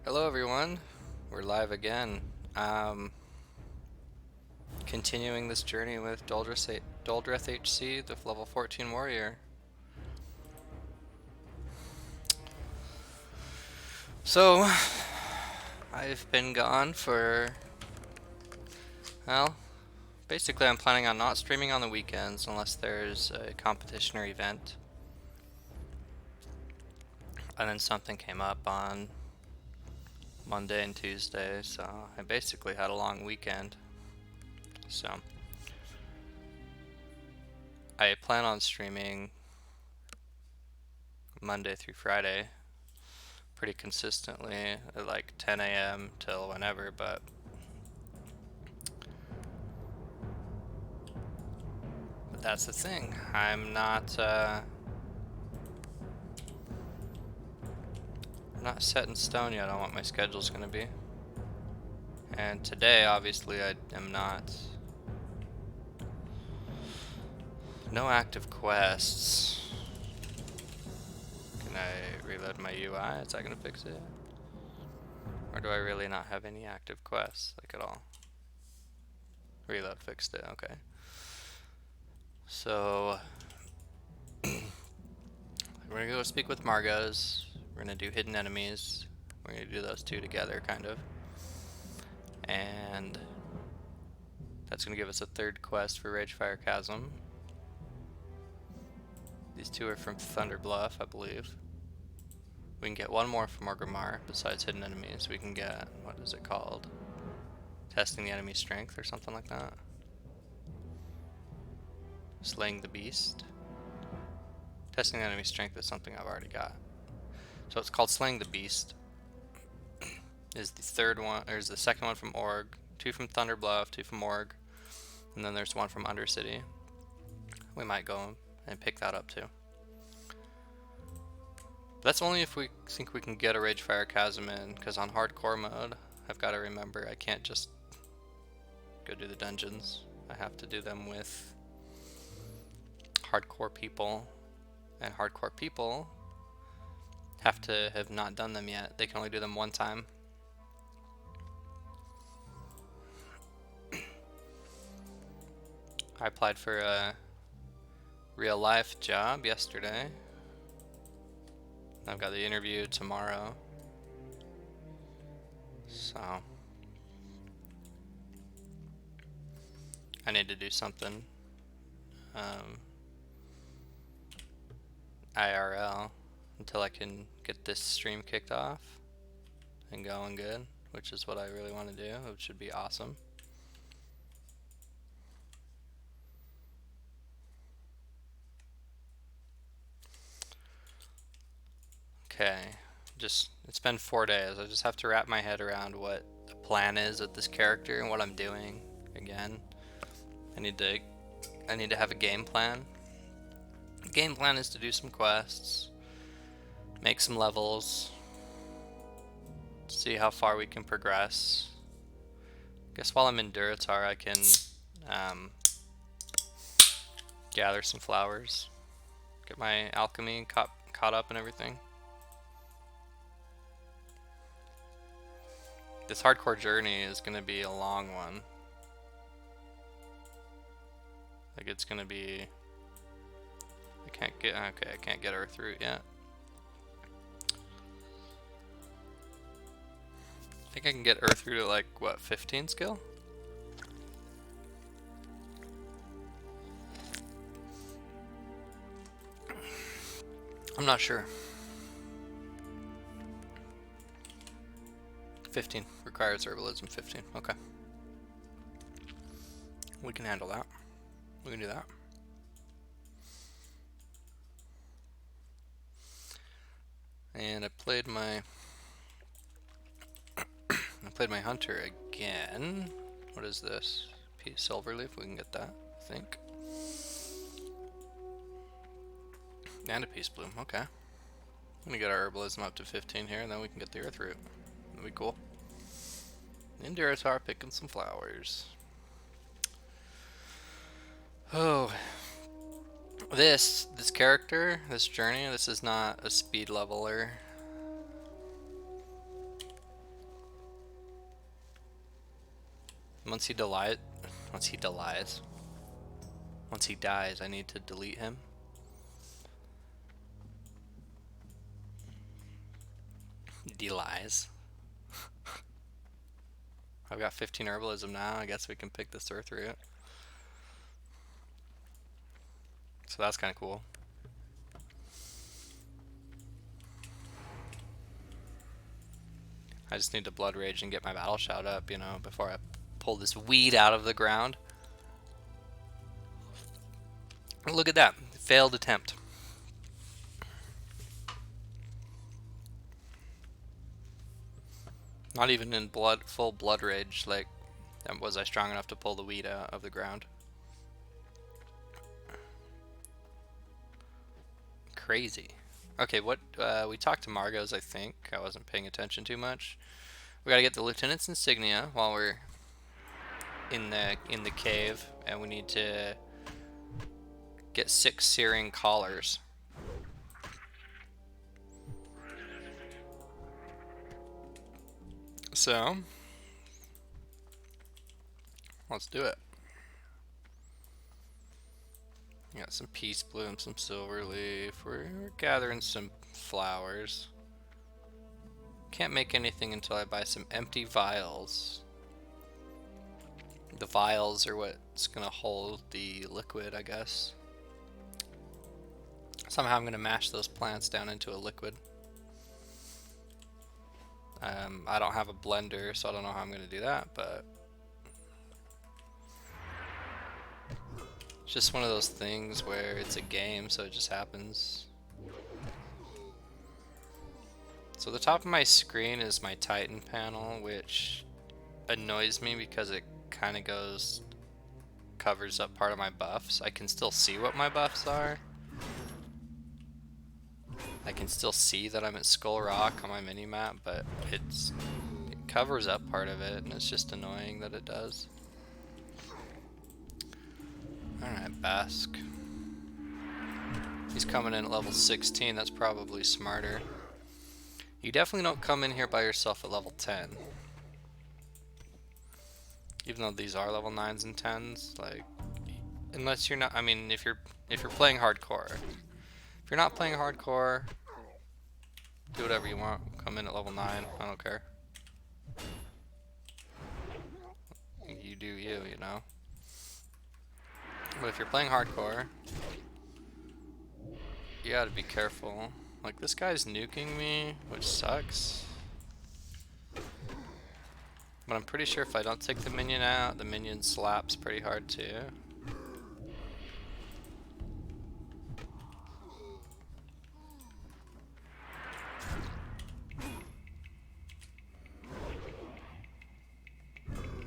Hello everyone, we're live again. Continuing this journey with Doldreth HC, the level 14 warrior. So, I've been gone for, well, basically I'm planning on not streaming on the weekends unless there's a competition or event. And then something came up on Monday and Tuesday, so I basically had a long weekend. So, I plan on streaming Monday through Friday pretty consistently at like 10 a.m. till whenever, but that's the thing. I'm not set in stone yet on what my schedule's gonna be. And today, obviously, I am not. No active quests. Can I reload my UI? Is that gonna fix it? Or do I really not have any active quests, like at all? Reload fixed it, okay. So, we're gonna go speak with Margos. We're gonna do hidden enemies. We're gonna do those two together, kind of. And that's gonna give us a third quest for Ragefire Chasm. These two are from Thunder Bluff, I believe. We can get one more from Orgrimmar besides hidden enemies. We can get, what is it called? Testing the enemy's strength or something like that. Slaying the beast. Testing the enemy's strength is something I've already got. So it's called Slaying the Beast. Is the third one, or is the second one from Org. Two from Thunder Bluff, two from Org. And then there's one from Undercity. We might go and pick that up too. But that's only if we think we can get a Ragefire Chasm in, because on hardcore mode, I've got to remember I can't just go do the dungeons. I have to do them with hardcore people, and hardcore people have to have not done them yet. They can only do them one time. I applied for a real life job yesterday. I've got the interview tomorrow. So I need to do something IRL until I can get this stream kicked off and going good, which is what I really want to do, which should be awesome. Okay, it's been 4 days. I just have to wrap my head around what the plan is with this character and what I'm doing. Again, I need to have a game plan. The game plan is to do some quests, make some levels, see how far we can progress. I guess while I'm in Durotar, I can gather some flowers, get my alchemy caught up and everything. This hardcore journey is going to be a long one. Like, it's going to be... I can't get Earth Root yet. I think I can get Earth Root at like, what, 15 skill? I'm not sure. 15 requires Herbalism 15. Okay. We can handle that. We can do that. And I played my hunter again. What is this? Silverleaf. We can get that, I think. And a Peace Bloom. Okay. I'm gonna get our Herbalism up to 15 here, and then we can get the Earth Root. That'll be cool. In Durotar, picking some flowers. Oh, this character, this journey, this is not a speed leveler. Once he dies, I need to delete him. Delies. I've got 15 herbalism now. I guess we can pick this earth root. So that's kind of cool. I just need to blood rage and get my battle shout up, you know, before I pull this weed out of the ground. Look at that. Failed attempt. Not even in full blood rage, like, was I strong enough to pull the weed out of the ground. Crazy. Okay, what, we talked to Margot's, I think. I wasn't paying attention too much. We gotta get the Lieutenant's Insignia while we're in the cave, and we need to get 6 Searing Collars. So, let's do it. We got some Peace Bloom, some Silver Leaf. We're gathering some flowers. Can't make anything until I buy some empty vials. The vials are what's gonna hold the liquid, I guess. Somehow I'm gonna mash those plants down into a liquid. I don't have a blender, so I don't know how I'm gonna do that, but it's just one of those things where it's a game, so it just happens. So the top of my screen is my Titan panel, which annoys me because it kind of covers up part of my buffs. I can still see what my buffs are. I can still see that I'm at Skull Rock on my mini-map, but it covers up part of it, and it's just annoying that it does. Alright, Bask. He's coming in at level 16, that's probably smarter. You definitely don't come in here by yourself at level 10. Even though these are level 9s and 10s, like, unless you're not, I mean, if you're playing hardcore. If you're not playing hardcore, do whatever you want. Come in at level 9, I don't care. You do you, you know? But if you're playing hardcore, you gotta be careful. Like, this guy's nuking me, which sucks. But I'm pretty sure if I don't take the minion out, the minion slaps pretty hard too.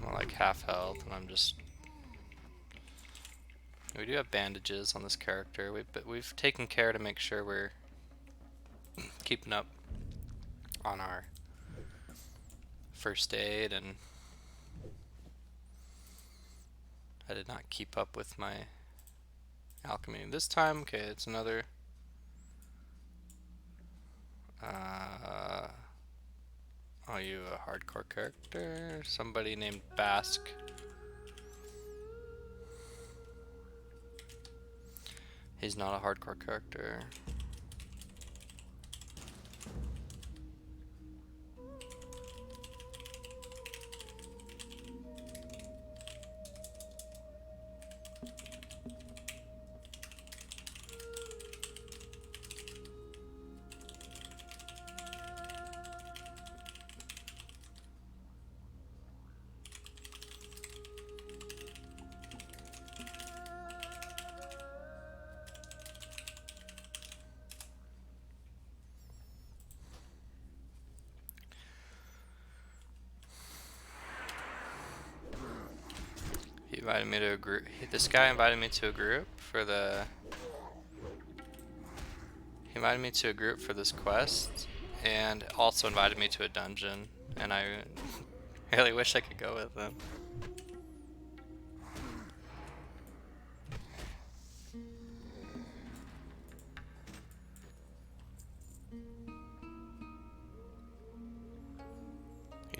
I'm like half health, and I'm just... We do have bandages on this character, but we've taken care to make sure we're keeping up on our first aid, and I did not keep up with my alchemy this time. Okay, it's another are you a hardcore character? Somebody named Bask. He's not a hardcore character. He invited me to a group. This guy invited me to a group for the... He invited me to a group for this quest, and also invited me to a dungeon, and I really wish I could go with him.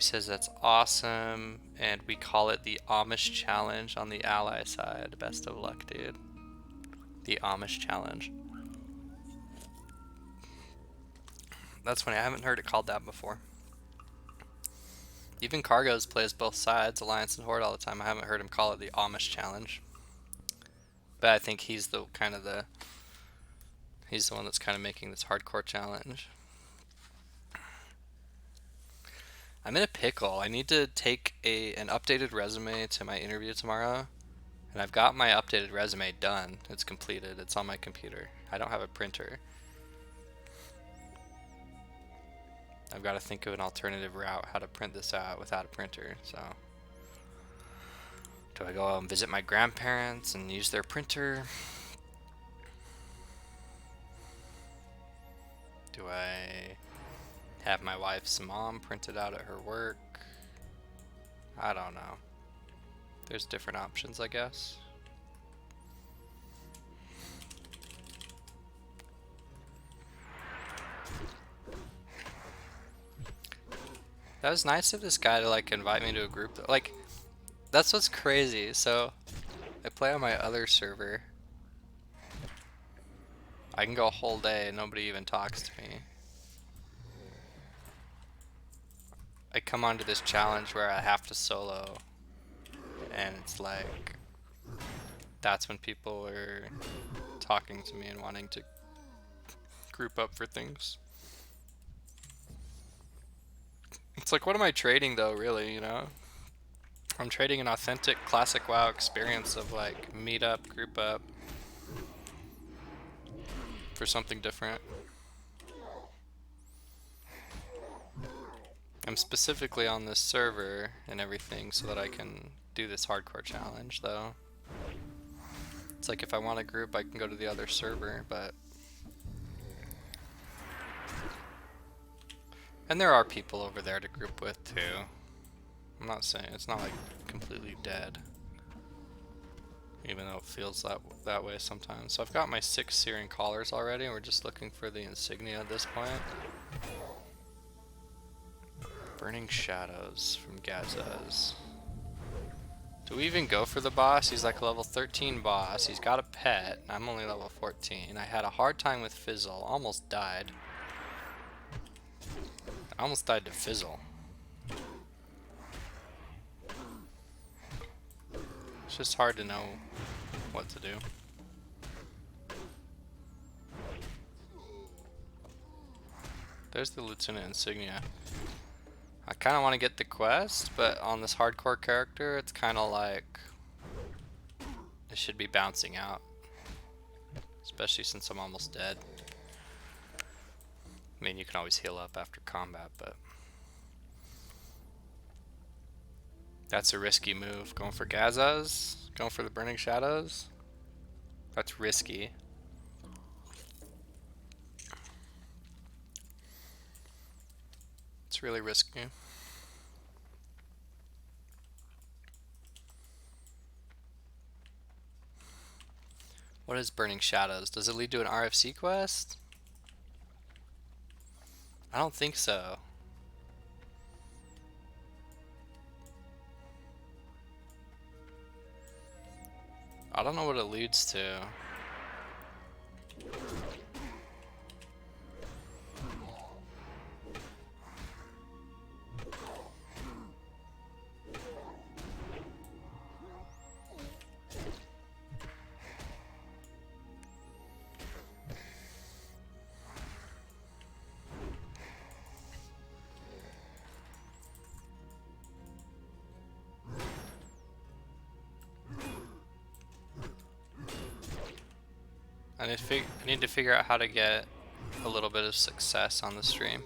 He says that's awesome, and we call it the Amish Challenge on the ally side. Best of luck, dude. The Amish Challenge. That's funny, I haven't heard it called that before. Even Cargos plays both sides, Alliance and Horde, all the time. I haven't heard him call it the Amish Challenge. But I think he's the he's the one that's kind of making this hardcore challenge. I'm in a pickle. I need to take an updated resume to my interview tomorrow. And I've got my updated resume done. It's completed. It's on my computer. I don't have a printer. I've got to think of an alternative route how to print this out without a printer. So, do I go and visit my grandparents and use their printer? Do I have my wife's mom print it out at her work? I don't know. There's different options, I guess. That was nice of this guy to like invite me to a group. Like, that's what's crazy. So, I play on my other server. I can go a whole day and nobody even talks to me. I come onto this challenge where I have to solo, and it's like, that's when people are talking to me and wanting to group up for things. It's like, what am I trading though, really, you know? I'm trading an authentic classic WoW experience of like meet up, group up for something different. I'm specifically on this server and everything so that I can do this hardcore challenge though. It's like if I want a group I can go to the other server, but and there are people over there to group with too. I'm not saying it's not like completely dead, even though it feels that way sometimes. So I've got my 6 Searing Collars already, and we're just looking for the insignia at this point. Burning Shadows from Gazaz. Do we even go for the boss? He's like a level 13 boss. He's got a pet. I'm only level 14. I had a hard time with Fizzle. Almost died. I almost died to Fizzle. It's just hard to know what to do. There's the Lieutenant Insignia. I kind of want to get the quest, but on this hardcore character, it's kind of like it should be bouncing out. Especially since I'm almost dead. I mean, you can always heal up after combat, but that's a risky move. Going for Gazaz, going for the Burning Shadows. That's risky. It's really risky. What is Burning Shadows? Does it lead to an RFC quest? I don't think so. I don't know what it leads to. I need to figure out how to get a little bit of success on the stream.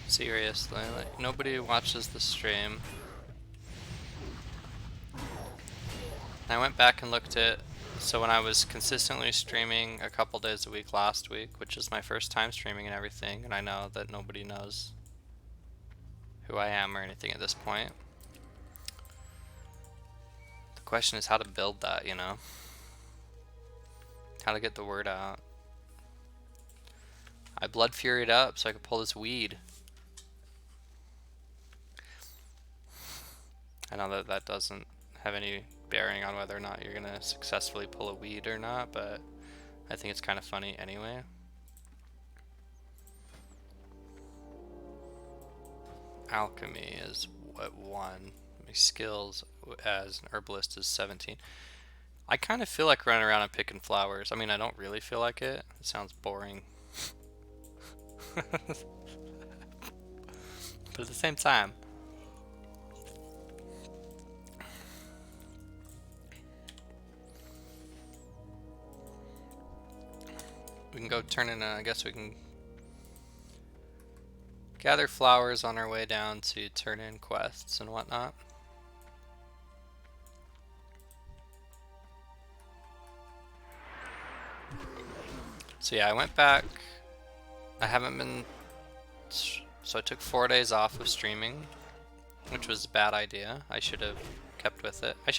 Seriously, like nobody watches the stream. I went back and looked at, so when I was consistently streaming a couple days a week last week, which is my first time streaming and everything, and I know that nobody knows who I am or anything at this point. The question is how to build that, you know? How to get the word out. I blood furied up so I could pull this weed. I know that that doesn't have any bearing on whether or not you're gonna successfully pull a weed or not, but I think it's kind of funny anyway. Alchemy is at 1. My skills as an herbalist is 17. I kind of feel like running around and picking flowers. I mean, I don't really feel like it. It sounds boring. But at the same time, we can go turn in, I guess we can gather flowers on our way down to turn in quests and whatnot. So yeah, I went back. I haven't been... So I took 4 days off of streaming, which was a bad idea. I should have kept with it. I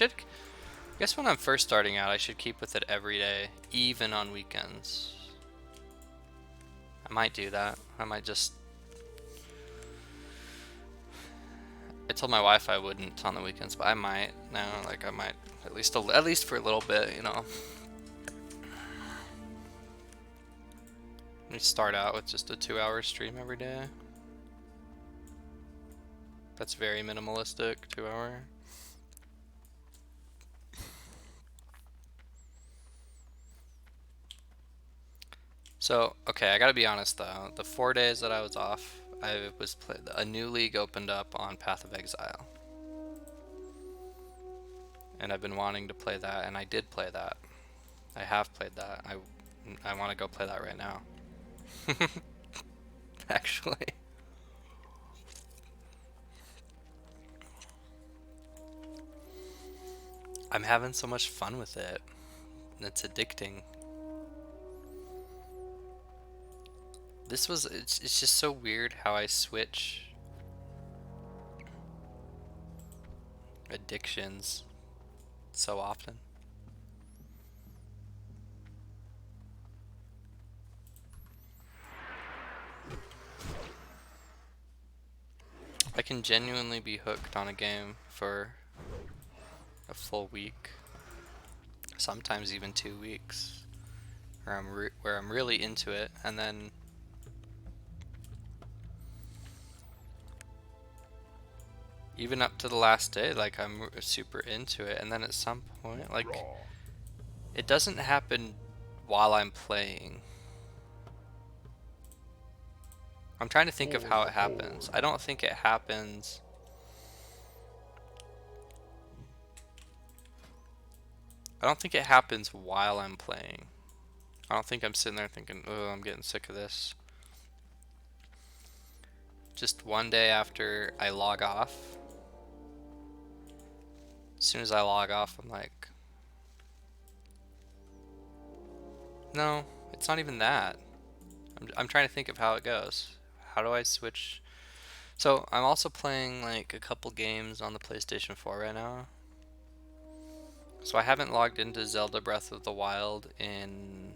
guess when I'm first starting out, I should keep with it every day, even on weekends. I might do that. I might just... I told my wife I wouldn't on the weekends, but I might now. Like I might at least for a little bit, you know. We start out with just a 2-hour stream every day. That's very minimalistic, 2 hour. So, okay, I gotta be honest though. The 4 days that I was off, a new league opened up on Path of Exile. And I've been wanting to play that, and I did play that. I have played that. I want to go play that right now. Actually. I'm having so much fun with it. It's addicting. It's just so weird how I switch addictions so often. I can genuinely be hooked on a game for a full week, sometimes even 2 weeks, where I'm really into it, and then even up to the last day, like I'm super into it, and then at some point, like it doesn't happen while I'm playing. I'm trying to think of how it happens. I don't think it happens. I don't think it happens while I'm playing. I don't think I'm sitting there thinking, oh, I'm getting sick of this. Just one day after I log off, as soon as I log off, I'm like, no, it's not even that. I'm trying to think of how it goes. How do I switch? So I'm also playing like a couple games on the PlayStation 4 right now. So I haven't logged into Zelda Breath of the Wild in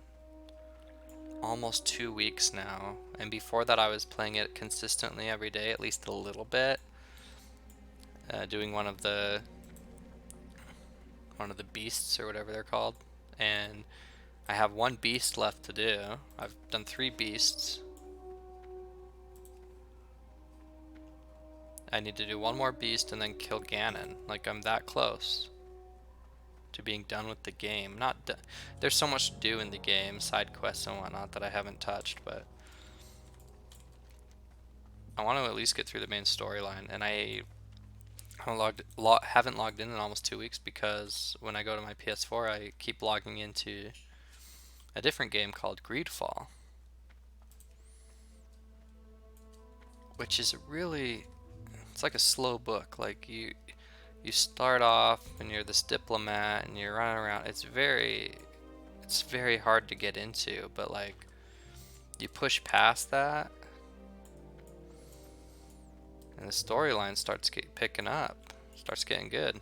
almost 2 weeks now. And before that I was playing it consistently every day, at least a little bit. Doing one of the beasts or whatever they're called. And I have 1 beast left to do. I've done 3 beasts. I need to do 1 more beast and then kill Ganon. Like, I'm that close to being done with the game. There's so much to do in the game, side quests and whatnot, that I haven't touched, but I want to at least get through the main storyline. And I haven't logged in almost 2 weeks because when I go to my PS4, I keep logging into a different game called Greedfall, which is really, it's like a slow book. Like you start off and you're this diplomat and you're running around. It's very hard to get into, but like you push past that and the storyline starts picking up, starts getting good.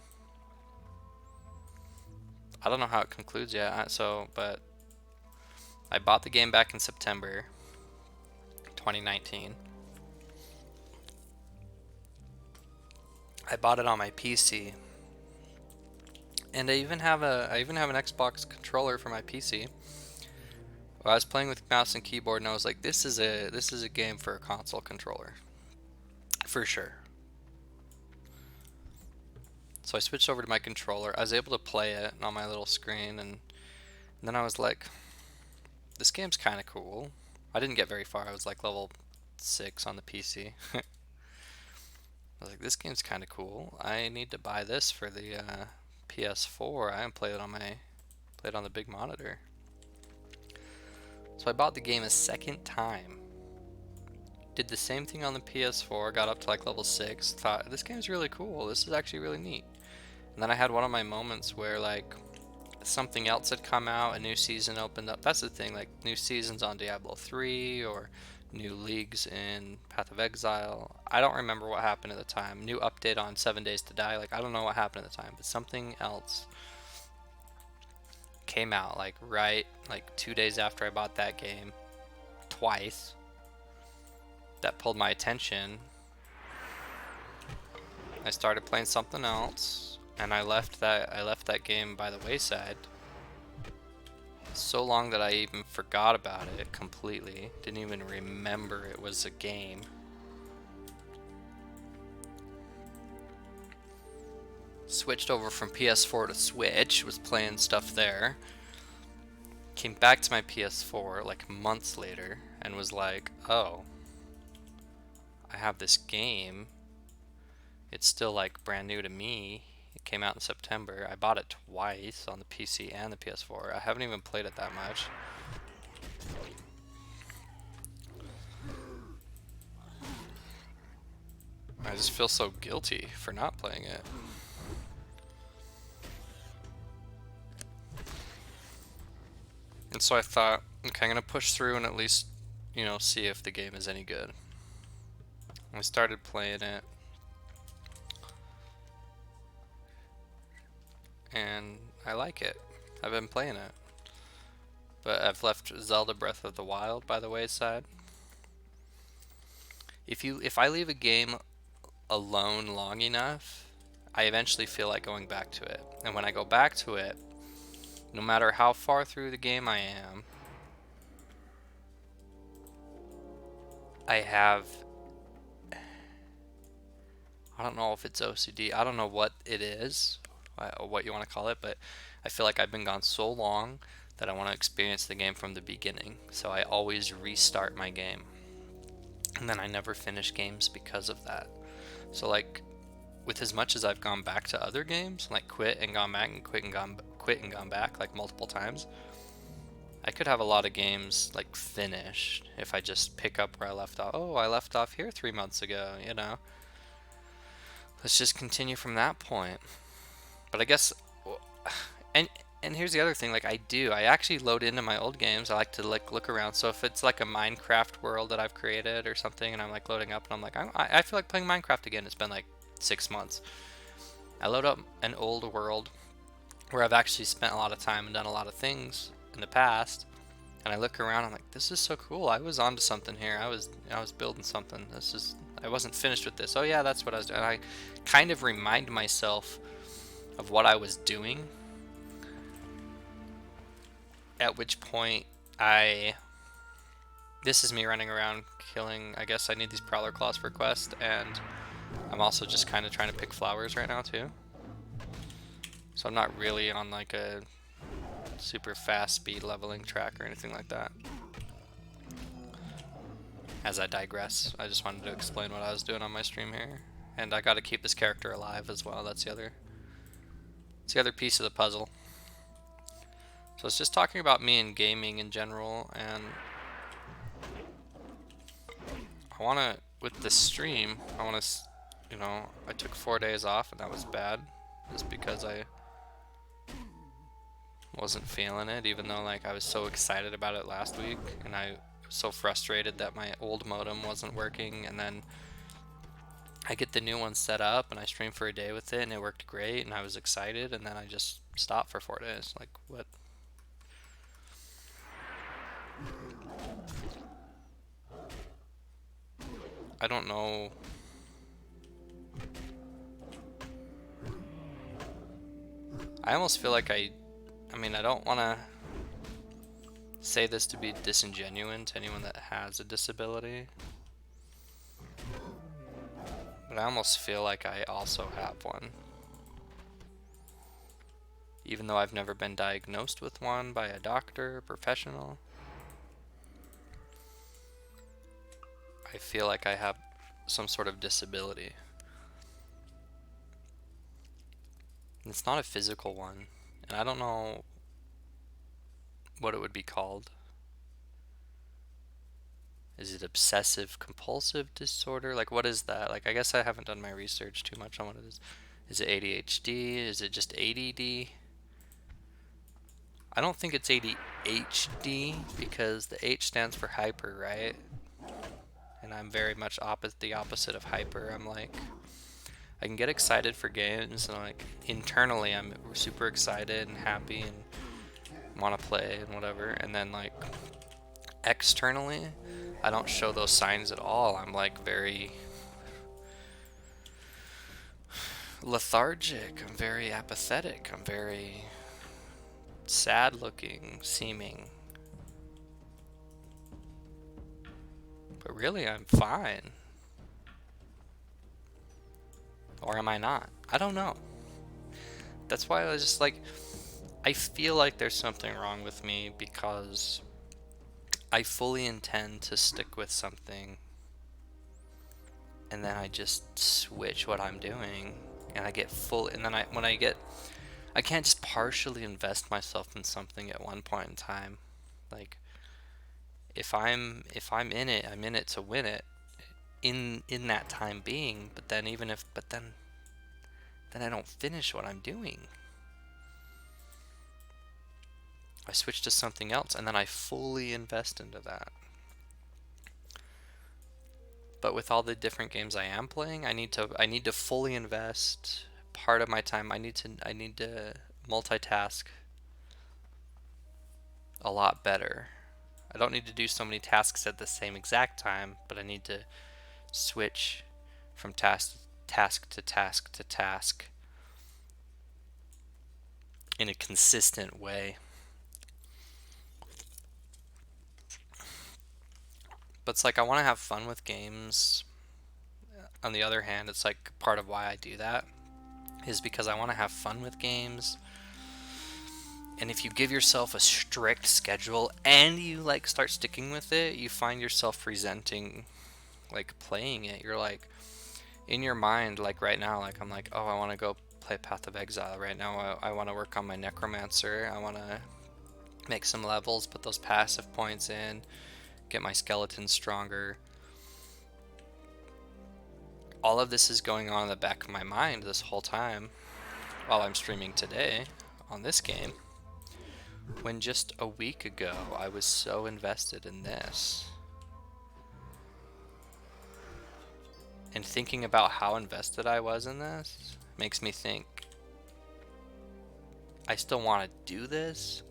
I don't know how it concludes yet, but I bought the game back in September 2019. I bought it on my PC, and I even have an Xbox controller for my PC. Well, I was playing with mouse and keyboard, and I was like, this is a game for a console controller, for sure. So I switched over to my controller. I was able to play it on my little screen, and then I was like, this game's kind of cool. I didn't get very far. I was like level 6 on the PC. I was like, this game's kind of cool. I need to buy this for the PS4. I haven't played it on the big monitor. So I bought the game a second time. Did the same thing on the PS4, got up to like level 6, thought, this game's really cool. This is actually really neat. And then I had one of my moments where like something else had come out, a new season opened up. That's the thing, like new seasons on Diablo 3 or new leagues in Path of Exile. I don't remember what happened at the time. New update on 7 Days to Die. Like I don't know what happened at the time, but something else came out like 2 days after I bought that game twice. That pulled my attention. I started playing something else, and I left that game by the wayside so long that I even forgot about it completely. Didn't even remember it was a game. Switched over from PS4 to Switch, was playing stuff there. Came back to my PS4 like months later and was like, oh, I have this game. It's still like brand new to me. It came out in September. I bought it twice on the PC and the PS4. I haven't even played it that much. I just feel so guilty for not playing it. And so I thought, okay, I'm gonna push through and at least, see if the game is any good. I started playing it, and I like it. I've been playing it. But I've left Zelda Breath of the Wild by the wayside. If I leave a game alone long enough, I eventually feel like going back to it. And when I go back to it, no matter how far through the game I am, I don't know if it's OCD. I don't know what it is, what you want to call it, but I feel like I've been gone so long that I want to experience the game from the beginning. So I always restart my game. And then I never finish games because of that. So like, with as much as I've gone back to other games, like quit and gone back and quit and gone back like multiple times, I could have a lot of games like finished if I just pick up where I left off. Oh, I left off here 3 months ago, Let's just continue from that point. But I guess, and here's the other thing, like I actually load into my old games. I like to like look around. So if it's like a Minecraft world that I've created or something, and I'm like loading up, and I'm like, I feel like playing Minecraft again. It's been like 6 months. I load up an old world where I've actually spent a lot of time and done a lot of things in the past, and I look around. I'm like, this is so cool. I was onto something here. I was building something. I wasn't finished with this. Oh yeah, that's what I was doing. And I kind of remind myself of what I was doing. At which point this is me running around killing. I guess I need these Prowler Claws for quest, and I'm also just kind of trying to pick flowers right now too. So I'm not really on like a super fast speed leveling track or anything like that. As I digress, I just wanted to explain what I was doing on my stream here. And I gotta keep this character alive as well. It's the other piece of the puzzle. So it's just talking about me and gaming in general, and I wanna, with this stream, I took 4 days off, and that was bad, just because I wasn't feeling it, even though like I was so excited about it last week, and I was so frustrated that my old modem wasn't working, and then I get the new one set up, and I streamed for a day with it, and it worked great, and I was excited, and then I just stopped for 4 days. Like, what? I don't know. I almost feel like I mean, I don't want to say this to be disingenuous to anyone that has a disability, but I almost feel like I also have one. Even though I've never been diagnosed with one by a doctor, professional, I feel like I have some sort of disability. And it's not a physical one, and I don't know what it would be called. Is it obsessive compulsive disorder? Like, what is that? Like, I guess I haven't done my research too much on what it is. Is it ADHD? Is it just ADD? I don't think it's ADHD because the H stands for hyper, right? And I'm very much the opposite of hyper. I'm like, I can get excited for games, and like internally I'm super excited and happy and want to play and whatever. And then like externally, I don't show those signs at all. I'm like very lethargic. I'm very apathetic. I'm very sad looking, seeming. But really, I'm fine. Or am I not? I don't know. That's why I was just like, I feel like there's something wrong with me because I fully intend to stick with something and then I just switch what I'm doing and I get full, and then I can't just partially invest myself in something at one point in time. Like if I'm in it, I'm in it to win it in that time being, but then then I don't finish what I'm doing. I switch to something else and then I fully invest into that. But with all the different games I am playing, I need to fully invest part of my time. I need to multitask a lot better. I don't need to do so many tasks at the same exact time, but I need to switch from task to task to task in a consistent way. But it's like I want to have fun with games. On the other hand, it's like part of why I do that is because I want to have fun with games. And if you give yourself a strict schedule and you like start sticking with it, you find yourself resenting like playing it. You're like in your mind, like right now, like I'm like, oh, I want to go play Path of Exile right now. I want to work on my Necromancer. I want to make some levels, put those passive points in, get my skeleton stronger. All of this is going on in the back of my mind this whole time while I'm streaming today on this game, when just a week ago I was so invested in this. And thinking about how invested I was in this makes me think, I still want to do this?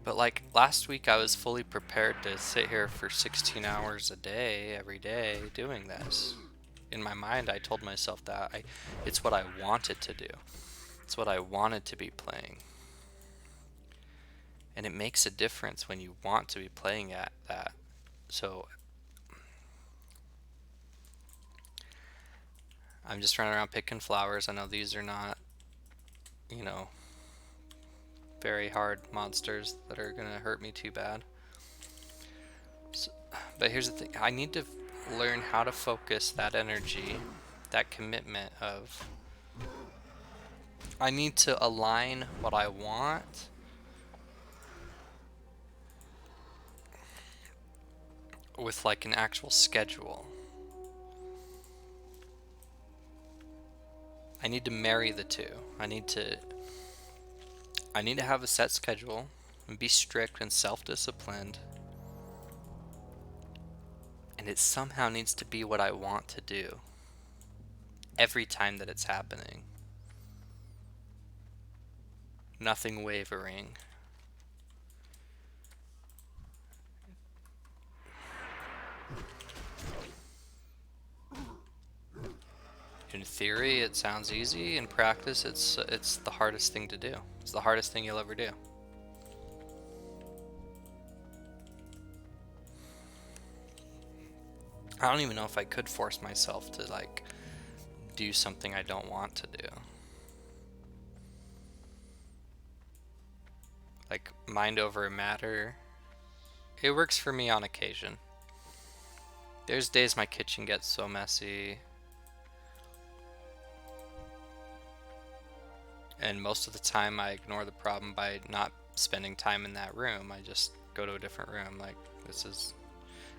But like last week I was fully prepared to sit here for 16 hours a day, every day, doing this. In my mind I told myself that it's what I wanted to do. It's what I wanted to be playing. And it makes a difference when you want to be playing at that. So I'm just running around picking flowers. I know these are not, very hard monsters that are gonna hurt me too bad. So, but here's the thing, I need to learn how to focus that energy, that commitment of, I need to align what I want with like an actual schedule. I need to marry the two. I need to have a set schedule and be strict and self-disciplined. And it somehow needs to be what I want to do every time that it's happening. Nothing wavering. In theory, it sounds easy. In practice, it's the hardest thing to do. It's the hardest thing you'll ever do. I don't even know if I could force myself to like do something I don't want to do. Like mind over matter. It works for me on occasion. There's days my kitchen gets so messy. And most of the time I ignore the problem by not spending time in that room. I just go to a different room. Like, this is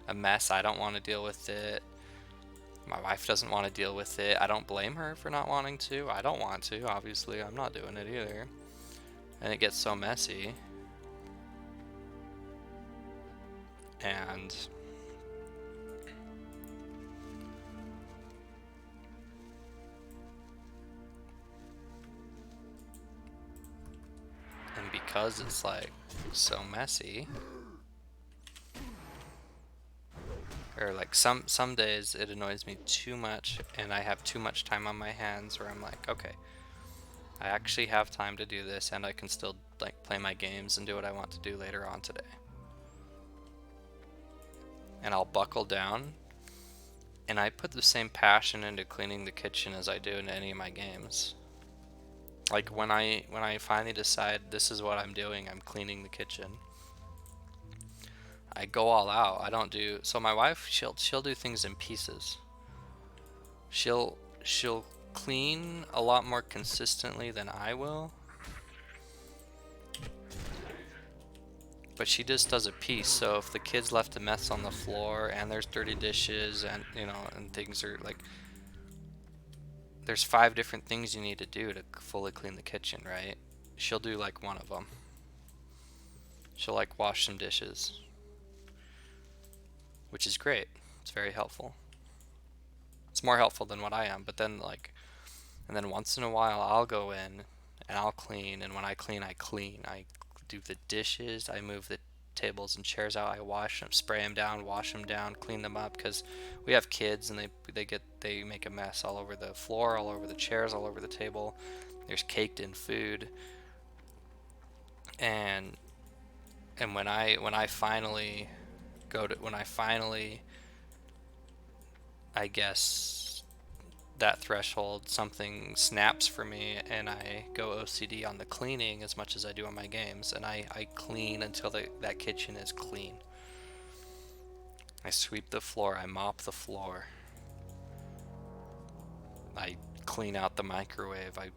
a mess. I don't want to deal with it. My wife doesn't want to deal with it. I don't blame her for not wanting to. I don't want to. Obviously, I'm not doing it either. And it gets so messy. And because it's like so messy, or like some days it annoys me too much and I have too much time on my hands where I'm like, okay, I actually have time to do this and I can still like play my games and do what I want to do later on today. And I'll buckle down, and I put the same passion into cleaning the kitchen as I do in any of my games. Like when I finally decide this is what I'm doing, I'm cleaning the kitchen, I go all out. I don't do so. My wife, she'll do things in pieces. She'll clean a lot more consistently than I will, but she just does a piece. So if the kids left a mess on the floor and there's dirty dishes and and things are like, there's 5 different things you need to do to fully clean the kitchen, right? She'll do like one of them. She'll like wash some dishes, which is great. It's very helpful. It's more helpful than what I am. But then and then once in a while I'll go in and I'll clean, and when I clean, I do the dishes, I move the tables and chairs out, I wash them, spray them down, wash them down, clean them up, because we have kids and they make a mess all over the floor, all over the chairs, all over the table. There's caked in food. And when I finally I guess that threshold, something snaps for me and I go OCD on the cleaning as much as I do on my games, and I clean until that kitchen is clean. I sweep the floor, I mop the floor, I clean out the microwave, I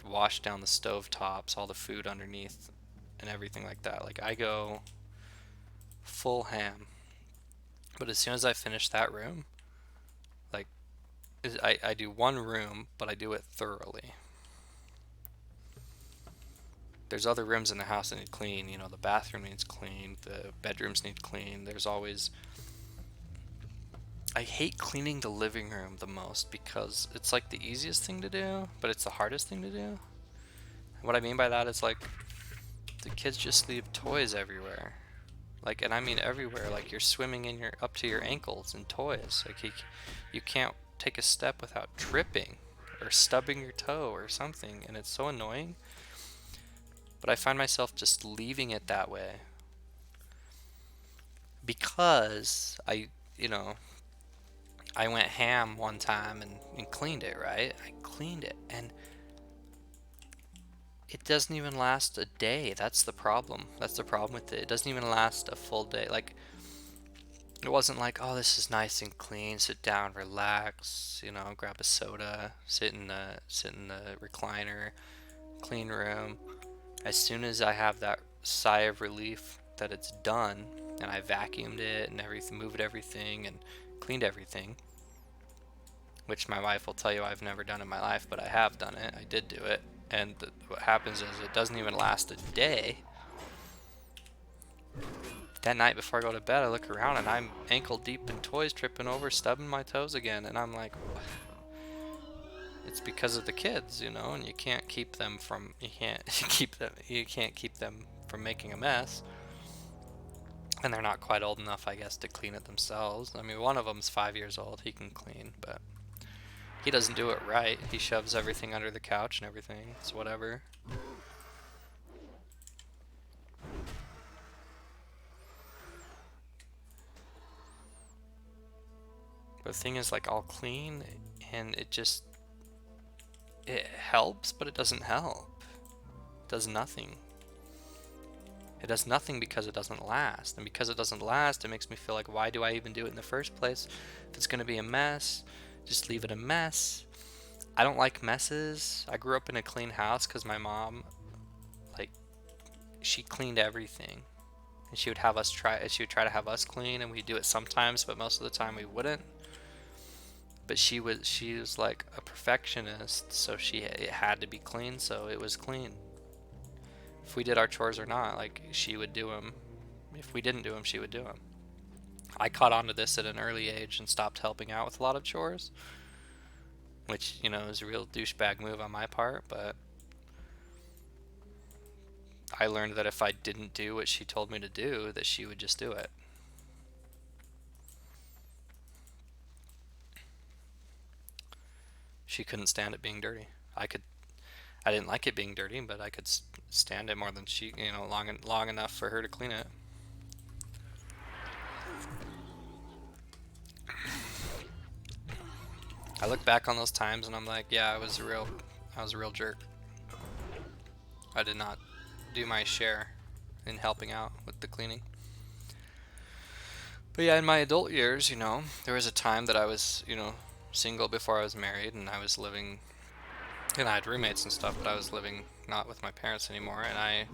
wash down the stove tops, all the food underneath and everything like that. Like, I go full ham. But as soon as I finish that room, like, I do one room, but I do it thoroughly. There's other rooms in the house that need clean. The bathroom needs clean, the bedrooms need clean. I hate cleaning the living room the most because it's like the easiest thing to do, but it's the hardest thing to do. What I mean by that is, like, the kids just leave toys everywhere. Like, and I mean everywhere. Like, you're swimming up to your ankles in toys. Like, you can't take a step without tripping or stubbing your toe or something, and it's so annoying. But I find myself just leaving it that way because I went ham one time and cleaned it, right? I cleaned it, and it doesn't even last a day. That's the problem. That's the problem with it. It doesn't even last a full day. Like, it wasn't like, oh, this is nice and clean, sit down, relax, grab a soda, sit in the recliner, clean room. As soon as I have that sigh of relief that it's done, and I vacuumed it and everything, moved everything and cleaned everything, which my wife will tell you I've never done in my life, but I have done it. I did do it. And what happens is it doesn't even last a day. That night before I go to bed, I look around and I'm ankle deep in toys, tripping over, stubbing my toes again, and I'm like, it's because of the kids, and you can't keep them from making a mess. And they're not quite old enough, I guess, to clean it themselves. I mean, one of them's 5 years old, he can clean, but He doesn't do it right. He shoves everything under the couch and everything. It's whatever. But the thing is, like, I'll clean and it helps, but it doesn't help. It does nothing. It does nothing because it doesn't last. And because it doesn't last, it makes me feel like, why do I even do it in the first place? If it's going to be a mess, just leave it a mess. I don't like messes. I grew up in a clean house because my mom, like, she cleaned everything. And she would try to have us clean, and we'd do it sometimes, but most of the time we wouldn't. But she was like a perfectionist, so it had to be clean, so it was clean. If we did our chores or not, like, she would do them. If we didn't do them, she would do them. I caught on to this at an early age and stopped helping out with a lot of chores, which, you know, is a real douchebag move on my part, but I learned that if I didn't do what she told me to do, that she would just do it. She couldn't stand it being dirty. I didn't like it being dirty, but I could stand it more than she, you know, long enough for her to clean it. I look back on those times and I'm like, yeah, I was a real jerk. I did not do my share in helping out with the cleaning. But yeah, in my adult years, you know, there was a time that I was, you know, single before I was married, and I was living, and I had roommates and stuff, but I was living not with my parents anymore, and I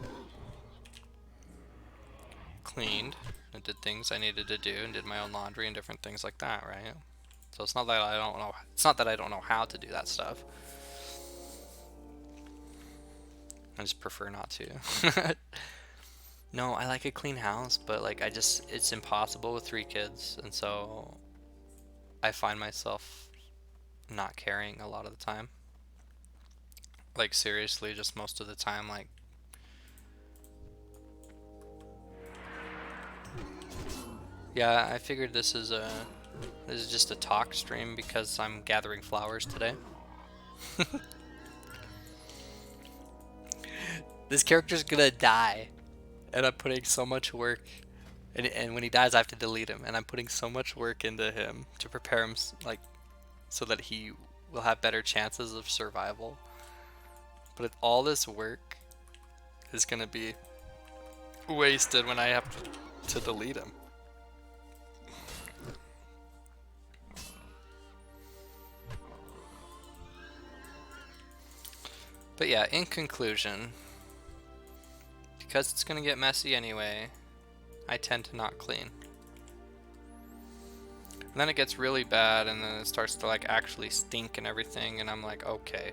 cleaned and did things I needed to do and did my own laundry and different things like that, right? So it's not that I don't know how to do that stuff. I just prefer not to. No, I like a clean house, but like it's impossible with 3 kids, and so I find myself not caring a lot of the time. Like, seriously, just most of the time, like, yeah, I figured this is just a talk stream because I'm gathering flowers today. This character's gonna die, and I'm putting so much work, and when he dies I have to delete him, and I'm putting so much work into him to prepare him, like, so that he will have better chances of survival. But all this work is gonna be wasted when I have to delete him. But yeah, in conclusion, because it's gonna get messy anyway, I tend to not clean. And then it gets really bad, and then it starts to, like, actually stink and everything, and I'm like, okay,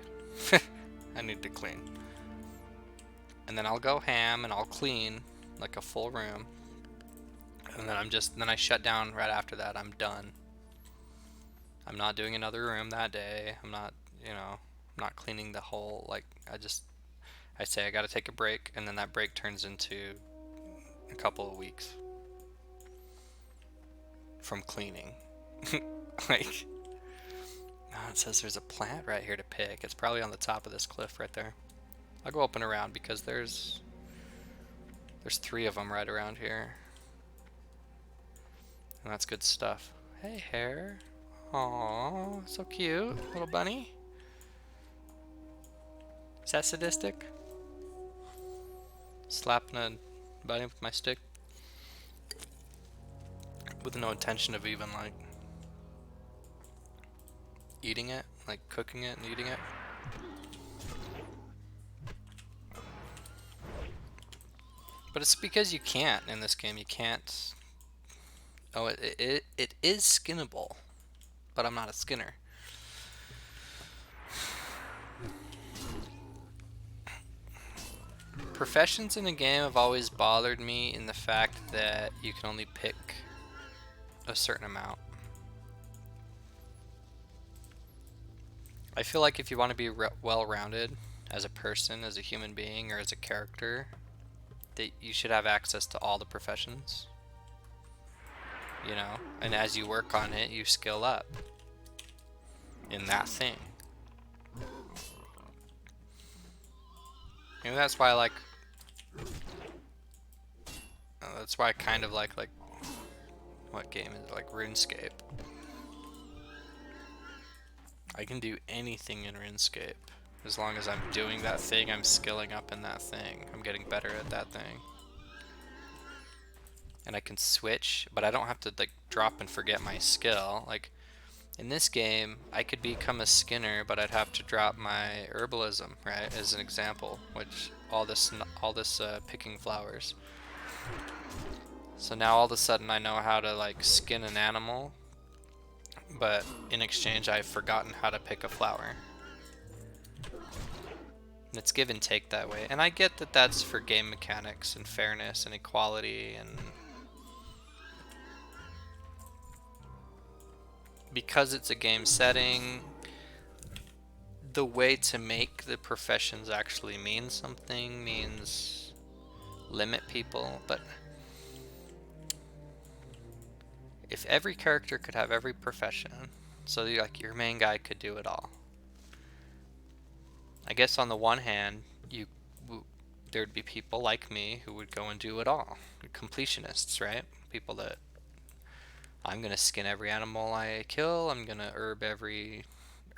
I need to clean. And then I'll go ham and I'll clean like a full room, and then I shut down right after that. I'm done. I'm not doing another room that day. I'm not, you know, I'm not cleaning the whole, like, I say I gotta take a break, and then that break turns into a couple of weeks from cleaning. Like, oh, it says there's a plant right here to pick. It's probably on the top of this cliff right there. I'll go up and around because there's 3 of them right around here, and that's good stuff. Hey, hare. Aww, so cute, little bunny. Is that sadistic? Slapping a bunny with my stick with no intention of even, like, eating it, like cooking it and eating it. But it's because you can't in this game. You can't. Oh, it is skinnable, but I'm not a skinner. Professions in a game have always bothered me in the fact that you can only pick a certain amount. I feel like if you want to be well-rounded as a person, as a human being, or as a character, that you should have access to all the professions. You know, and as you work on it, you skill up. in that thing. Maybe that's why I like. That's why I kind of like what game is it? Like RuneScape. I can do anything in RuneScape as long as I'm doing that thing. I'm skilling up in that thing. I'm getting better at that thing. And I can switch, but I don't have to like drop and forget my skill. Like in this game, I could become a skinner, but I'd have to drop my herbalism, right? As an example, which all this picking flowers. So now all of a sudden I know how to like skin an animal, but in exchange I've forgotten how to pick a flower. And it's give and take that way. And I get that that's for game mechanics and fairness and equality, and because it's a game setting, the way to make the professions actually mean something means limit people. But if every character could have every profession, so like your main guy could do it all, I guess on the one hand, there'd be people like me who would go and do it all. Completionists, right? People that I'm gonna skin every animal I kill, I'm gonna herb every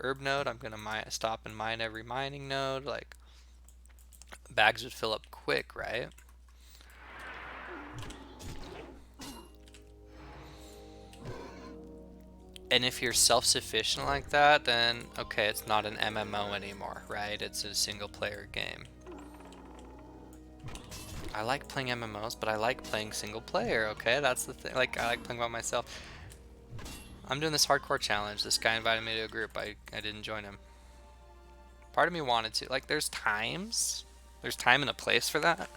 herb node, I'm gonna stop and mine every mining node. Like, bags would fill up quick, right? And if you're self-sufficient like that, then okay, it's not an MMO anymore, right? It's a single-player game. I like playing MMOs, but I like playing single-player, okay? That's the thing. Like, I like playing by myself. I'm doing this hardcore challenge. This guy invited me to a group. I didn't join him. Part of me wanted to. Like, there's time and a place for that.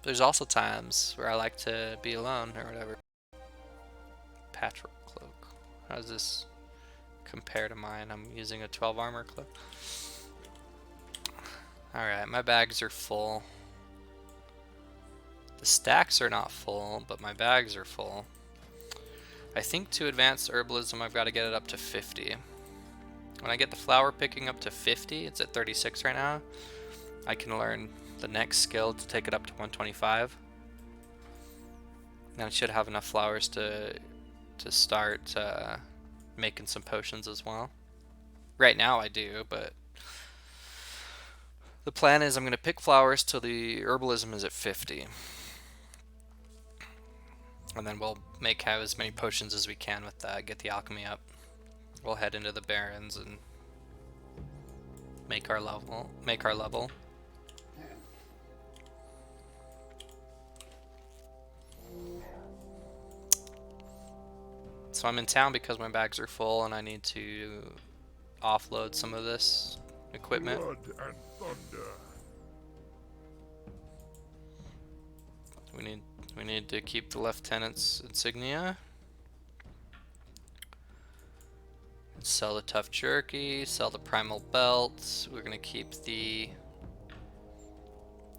There's also times where I like to be alone or whatever. Patchwork cloak. How does this compare to mine? I'm using a 12 armor cloak. Alright, my bags are full. The stacks are not full, but my bags are full. I think to advance herbalism, I've got to get it up to 50. When I get the flower picking up to 50, it's at 36 right now, I can learn the next skill to take it up to 125. And I should have enough flowers to start making some potions as well. Right now I do, but the plan is I'm going to pick flowers till the herbalism is at 50. And then we'll have as many potions as we can with that, get the alchemy up. We'll head into the barrens and make our level. So I'm in town because my bags are full and I need to offload some of this equipment. Blood and thunder. We need to keep the lieutenant's insignia. Sell the tough jerky, sell the primal belt. We're gonna keep the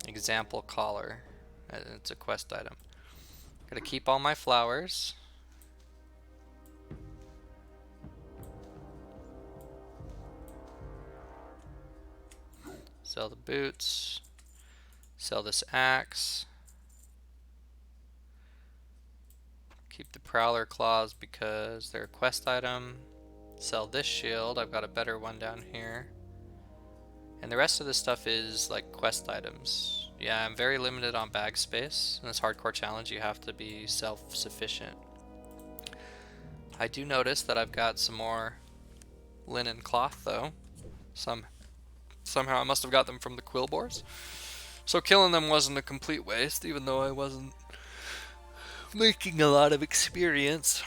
example collar. It's a quest item. Gotta keep all my flowers. Sell the boots. Sell this axe. Keep the prowler claws because they're a quest item. Sell this shield. I've got a better one down here. And the rest of this stuff is like quest items. Yeah, I'm very limited on bag space. In this hardcore challenge, you have to be self-sufficient. I do notice that I've got some more linen cloth though. Somehow I must have got them from the quill boars. So killing them wasn't a complete waste, even though I wasn't making a lot of experience.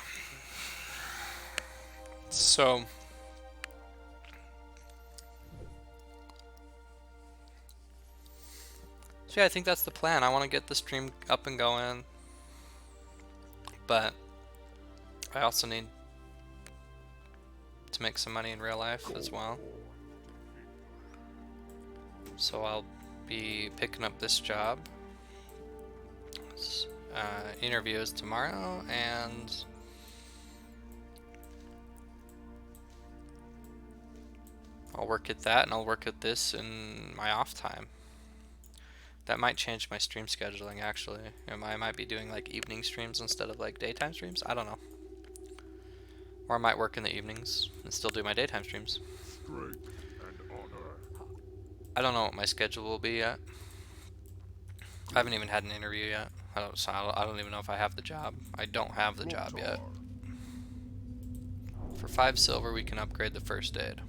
So yeah, I think that's the plan. I want to get the stream up and going, but I also need to make some money in real life as well. So I'll be picking up this job. Interview is tomorrow, and I'll work at that, and I'll work at this in my off time. That might change my stream scheduling, actually. I might be doing like evening streams instead of like daytime streams. I don't know. Or I might work in the evenings and still do my daytime streams. I don't know what my schedule will be yet. I haven't even had an interview yet. I don't even know if I have the job. I don't have the job yet. For 5 silver, we can upgrade the first aid.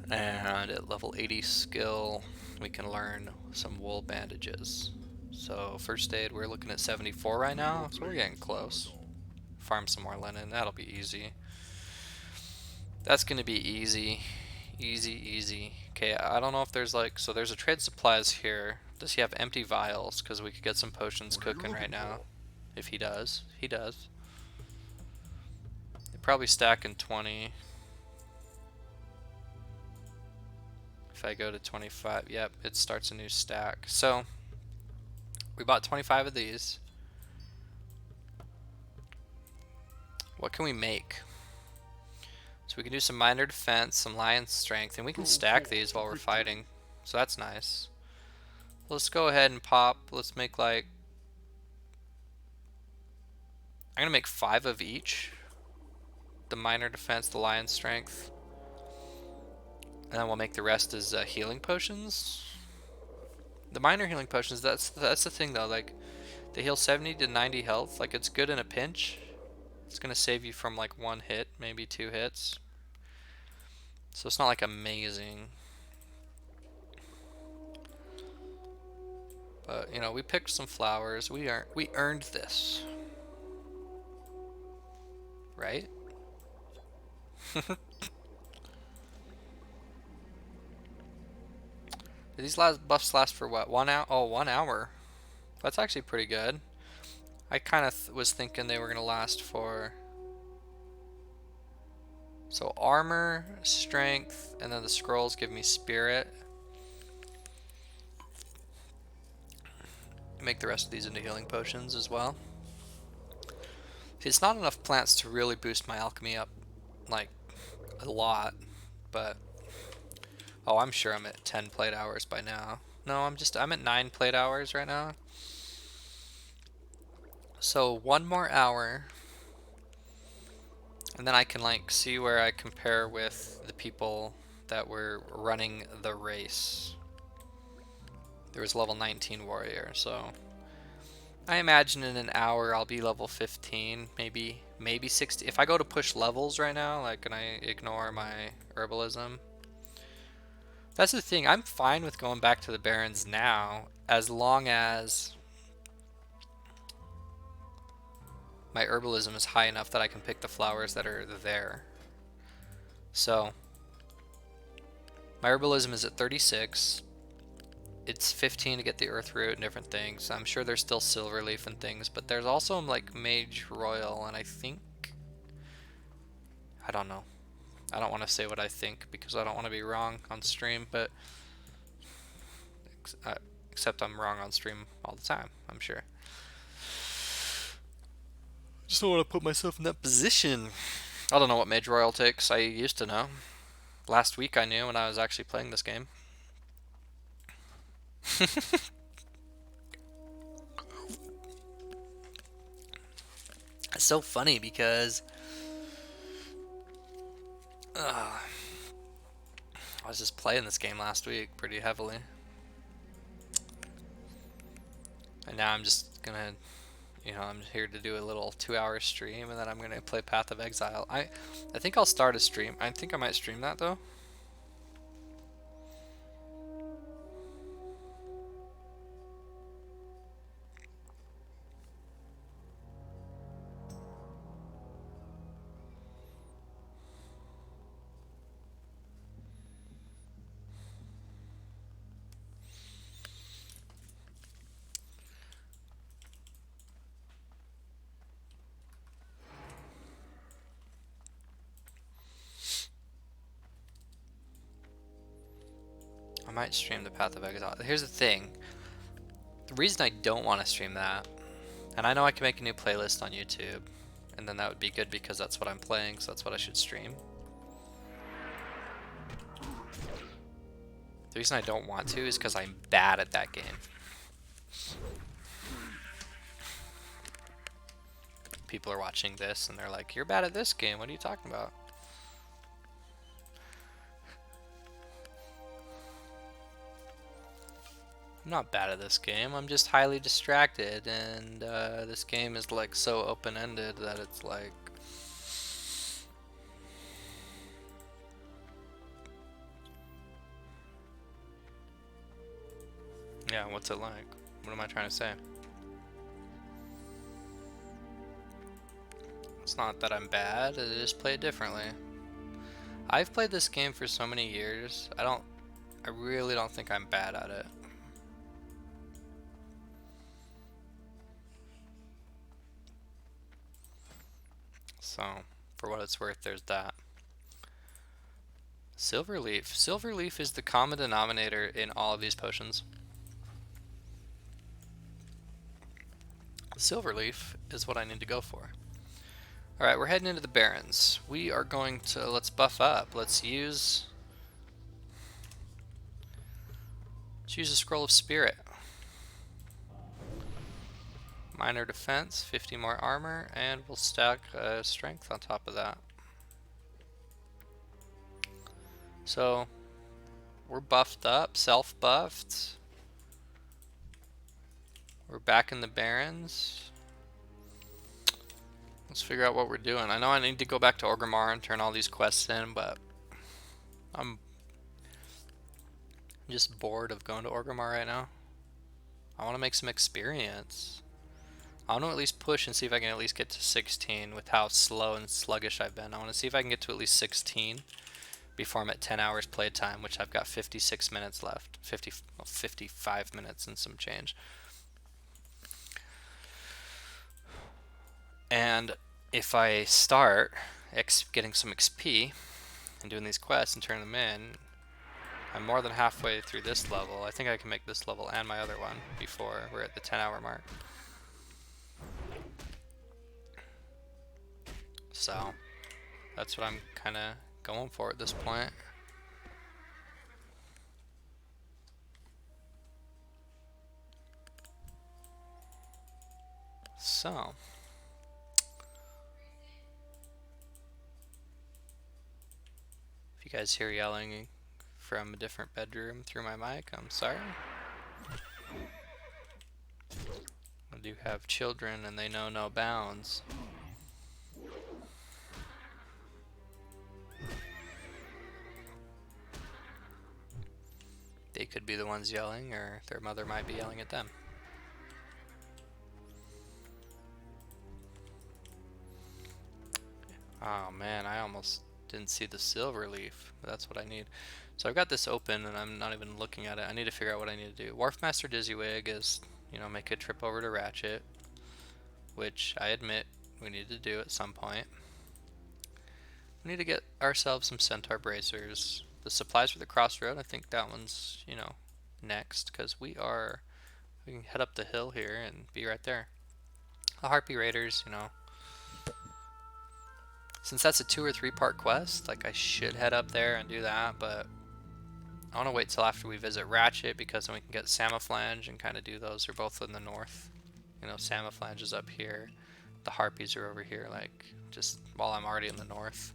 And at level 80 skill, we can learn some wool bandages. So first aid, we're looking at 74 right now, so we're getting close. Farm some more linen, that'll be easy. That's gonna be easy. Easy. Okay, I don't know if there's like, so there's a trade supplies here. Does he have empty vials? Because we could get some potions cooking right now. If he does. He does. They probably stack in 20. If I go to 25, yep, it starts a new stack. So, we bought 25 of these. What can we make? So we can do some minor defense, some lion strength, and we can stack these while we're fighting. So that's nice. Let's go ahead and pop. Let's make like... I'm going to make 5 of each. The minor defense, the lion strength. And then we'll make the rest as healing potions. The minor healing potions, that's the thing though. Like, they heal 70 to 90 health. Like, it's good in a pinch. It's going to save you from like 1 hit, maybe 2 hits. So it's not like amazing. But, you know, we picked some flowers. We earned this. Right? Do these buffs last for what? 1 hour? Oh, 1 hour. That's actually pretty good. I kind of was thinking they were going to last for... So armor, strength, and then the scrolls give me spirit. Make the rest of these into healing potions as well. See, it's not enough plants to really boost my alchemy up, like, a lot, but... Oh, I'm sure I'm at 10 plate hours by now. No, I'm at 9 plate hours right now. So 1 more hour, and then I can like see where I compare with the people that were running the race. There was level 19 warrior, so I imagine in an hour I'll be level 15, maybe 60. If I go to push levels right now, like, and I ignore my herbalism, that's the thing. I'm fine with going back to the barons now, as long as my herbalism is high enough that I can pick the flowers that are there. So my herbalism is at 36. It's 15 to get the earth root and different things. I'm sure there's still silverleaf and things, but there's also like mage royal, and I think, I don't know. I don't want to say what I think because I don't want to be wrong on stream, but except I'm wrong on stream all the time, I'm sure. Just don't want to put myself in that position. I don't know what Mage Royal takes. I used to know. Last week I knew when I was actually playing this game. It's so funny because I was just playing this game last week pretty heavily. And now I'm just gonna, you know, I'm here to do a little 2-hour stream, and then I'm gonna play Path of Exile. I think I'll start a stream. I think I might stream that though. I might stream the Path of Exile. Here's the thing. The reason I don't want to stream that, and I know I can make a new playlist on YouTube, and then that would be good because that's what I'm playing, so that's what I should stream. The reason I don't want to is because I'm bad at that game. People are watching this and they're like, you're bad at this game, what are you talking about? I'm not bad at this game, I'm just highly distracted, and this game is like so open-ended that it's like... Yeah, what's it like? What am I trying to say? It's not that I'm bad, I just play it differently. I've played this game for so many years, I really don't think I'm bad at it. So, for what it's worth, there's that. Silverleaf. Silverleaf is the common denominator in all of these potions. Silverleaf is what I need to go for. Alright, we're heading into the Barrens. We are going to, let's buff up. Let's use a Scroll of Spirit. Minor defense, 50 more armor, and we'll stack strength on top of that. So, we're buffed up, self-buffed. We're back in the Barrens. Let's figure out what we're doing. I know I need to go back to Orgrimmar and turn all these quests in, but I'm just bored of going to Orgrimmar right now. I want to make some experience. I want to at least push and see if I can at least get to 16 with how slow and sluggish I've been. I want to see if I can get to at least 16 before I'm at 10 hours playtime, which I've got 56 minutes left. 55 minutes and some change. And if I start getting some XP and doing these quests and turn them in, I'm more than halfway through this level. I think I can make this level and my other one before we're at the 10-hour mark. So, that's what I'm kind of going for at this point. So, if you guys hear yelling from a different bedroom through my mic, I'm sorry. I do have children and they know no bounds. They could be the ones yelling, or their mother might be yelling at them. Oh man, I almost didn't see the silver leaf. That's what I need. So I've got this open and I'm not even looking at it. I need to figure out what I need to do. Wharfmaster Dizzywig is, you know, make a trip over to Ratchet, which I admit we need to do at some point. We need to get ourselves some centaur bracers. The supplies for the crossroad, I think that one's, you know, next, because we can head up the hill here and be right there. The Harpy Raiders, you know, since that's a 2 or 3 part quest, like I should head up there and do that, but I want to wait till after we visit Ratchet, because then we can get Samaflange and kind of do those. They're both in the north. You know, Samaflange is up here. The Harpies are over here, like, just while I'm already in the north.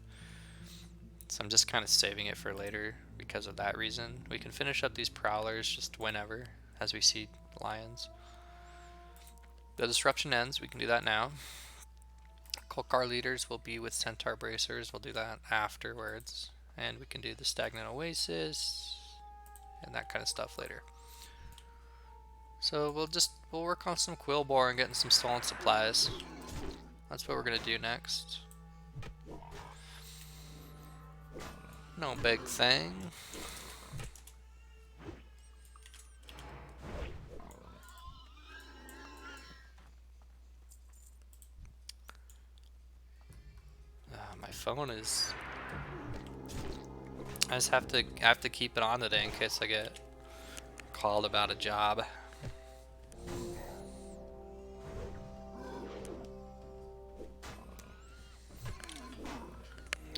So I'm just kind of saving it for later because of that reason. We can finish up these Prowlers just whenever, as we see lions. The disruption ends, we can do that now. Kolkar leaders will be with Centaur Bracers, we'll do that afterwards. And we can do the Stagnant Oasis and that kind of stuff later. So we'll work on some Quillbore and getting some stolen supplies. That's what we're gonna do next. No big thing. My phone is... I just have to keep it on today in case I get called about a job.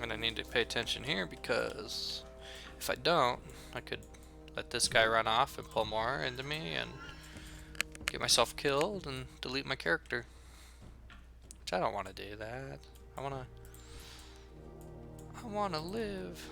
And I need to pay attention here because if I don't, I could let this guy run off and pull more into me and get myself killed and delete my character. Which I don't want to do that. I want to live.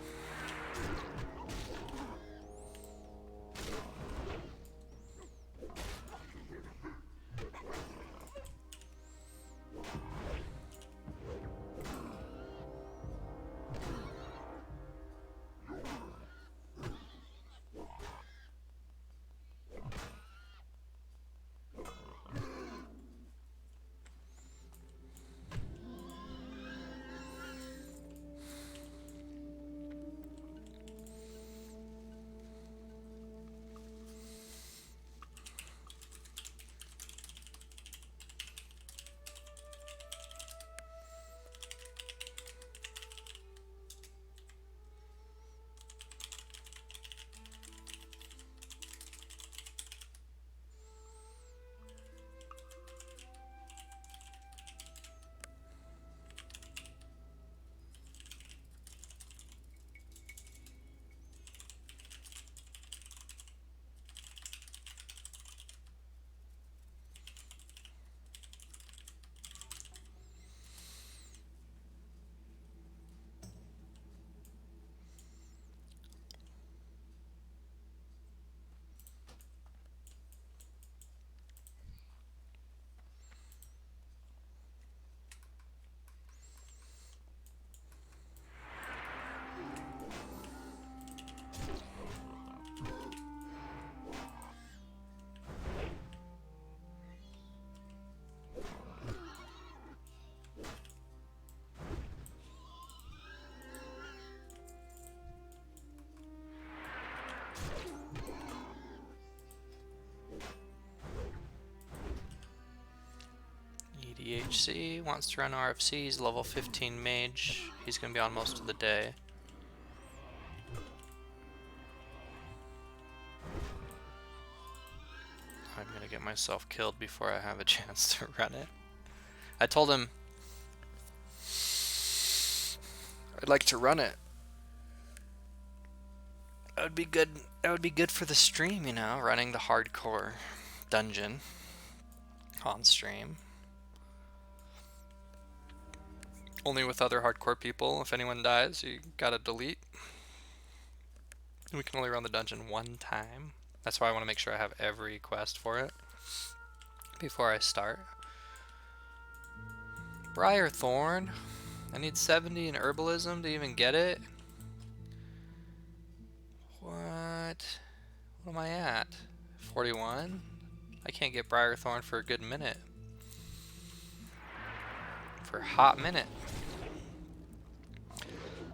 EDHC wants to run RFC. He's level 15 mage. He's going to be on most of the day. I'm going to get myself killed before I have a chance to run it. I told him I'd like to run it. That would be good. That would be good for the stream, you know, running the hardcore dungeon on stream. Only with other hardcore people. If anyone dies, you gotta delete. We can only run the dungeon one time. That's why I want to make sure I have every quest for it before I start. Briarthorn. I need 70 in Herbalism to even get it. What? What am I at? 41? I can't get Briarthorn for a good minute. For a hot minute.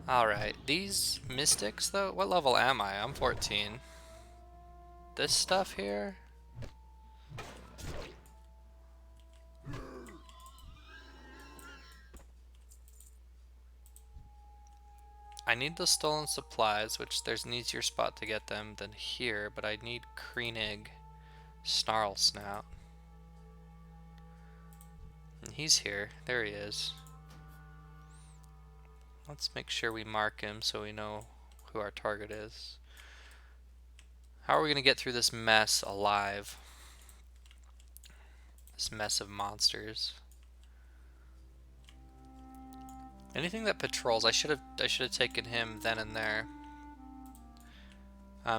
Alright, these mystics though, what level am I? I'm 14. This stuff here? I need the stolen supplies, which there's an easier spot to get them than here, but I need Kreenig Snarl Snout. And he's here. There he is. Let's make sure we mark him so we know who our target is. How are we going to get through this mess alive? This mess of monsters. Anything that patrols, I should have taken him then and there.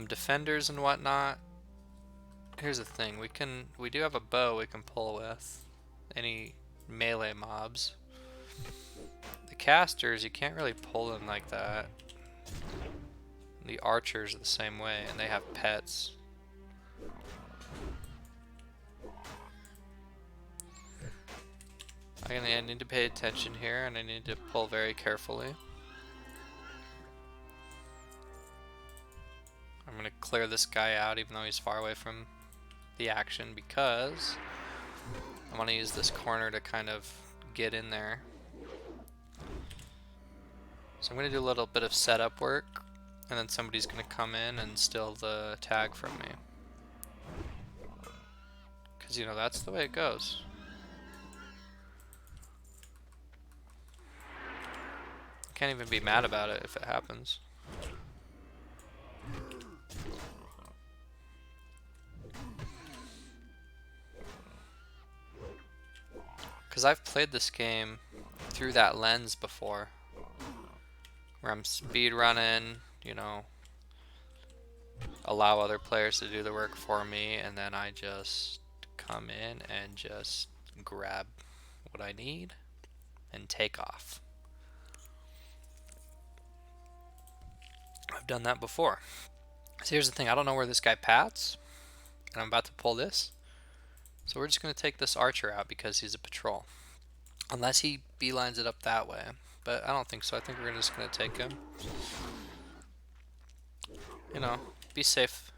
Defenders and whatnot. Here's the thing, we do have a bow we can pull with any melee mobs. The casters, you can't really pull them like that. The archers are the same way, and they have pets. I need to pay attention here, and I need to pull very carefully. I'm going to clear this guy out even though he's far away from the action, because I want to use this corner to kind of get in there. So I'm going to do a little bit of setup work, and then somebody's going to come in and steal the tag from me. Because, you know, that's the way it goes. Can't even be mad about it if it happens. Because I've played this game through that lens before, where I'm speed running, you know, allow other players to do the work for me, and then I just come in and just grab what I need and take off. I've done that before. So here's the thing, I don't know where this guy pats, and I'm about to pull this. So we're just going to take this archer out because he's a patrol. Unless he beelines it up that way. But I don't think so. I think we're just going to take him. You know, be safe.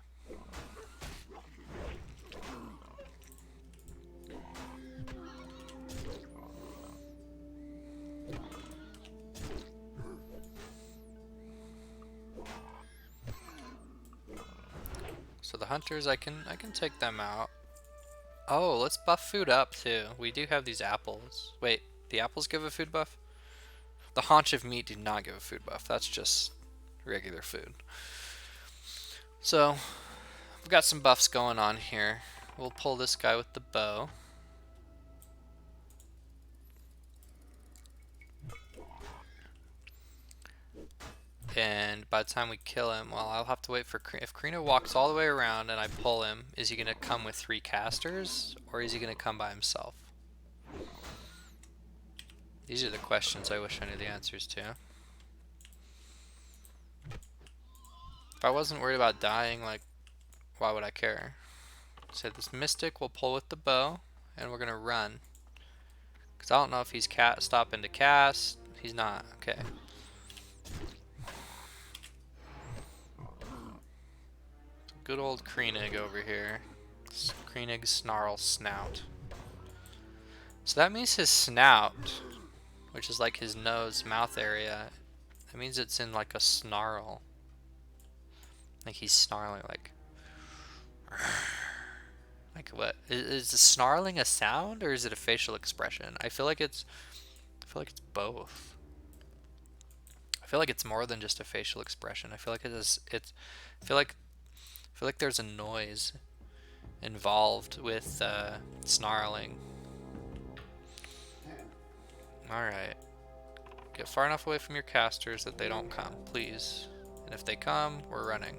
So the hunters, I can take them out. Oh, let's buff food up too. We do have these apples. Wait, the apples give a food buff? The haunch of meat did not give a food buff. That's just regular food. So we've got some buffs going on here. We'll pull this guy with the bow. And by the time we kill him, well, I'll have to wait for if Krina walks all the way around and I pull him, is he going to come with 3 casters or is he going to come by himself? These are the questions I wish I knew the answers to. If I wasn't worried about dying, like, why would I care? So this mystic will pull with the bow and we're going to run. Because I don't know if he's stopping to cast. He's not. Okay. Good old Kreenig over here. Kreenig Snarl Snout. So that means his snout, which is like his nose, mouth area, that means it's in like a snarl. Like he's snarling like... Like what? Is the snarling a sound or is it a facial expression? I feel like it's both. I feel like it's more than just a facial expression. I feel like I feel like there's a noise involved with snarling. Alright. Get far enough away from your casters that they don't come, please. And if they come, we're running.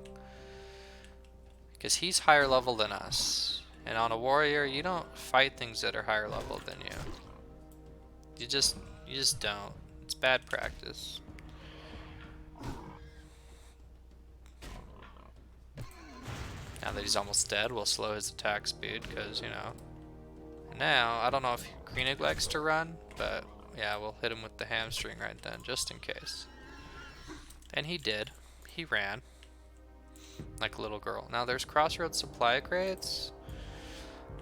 Because he's higher level than us. And on a warrior, you don't fight things that are higher level than you. You just don't. It's bad practice. Now that he's almost dead, we'll slow his attack speed, because, you know. Now, I don't know if Kreenig likes to run, but yeah, we'll hit him with the hamstring right then, just in case. And he did. He ran. Like a little girl. Now there's crossroads supply crates.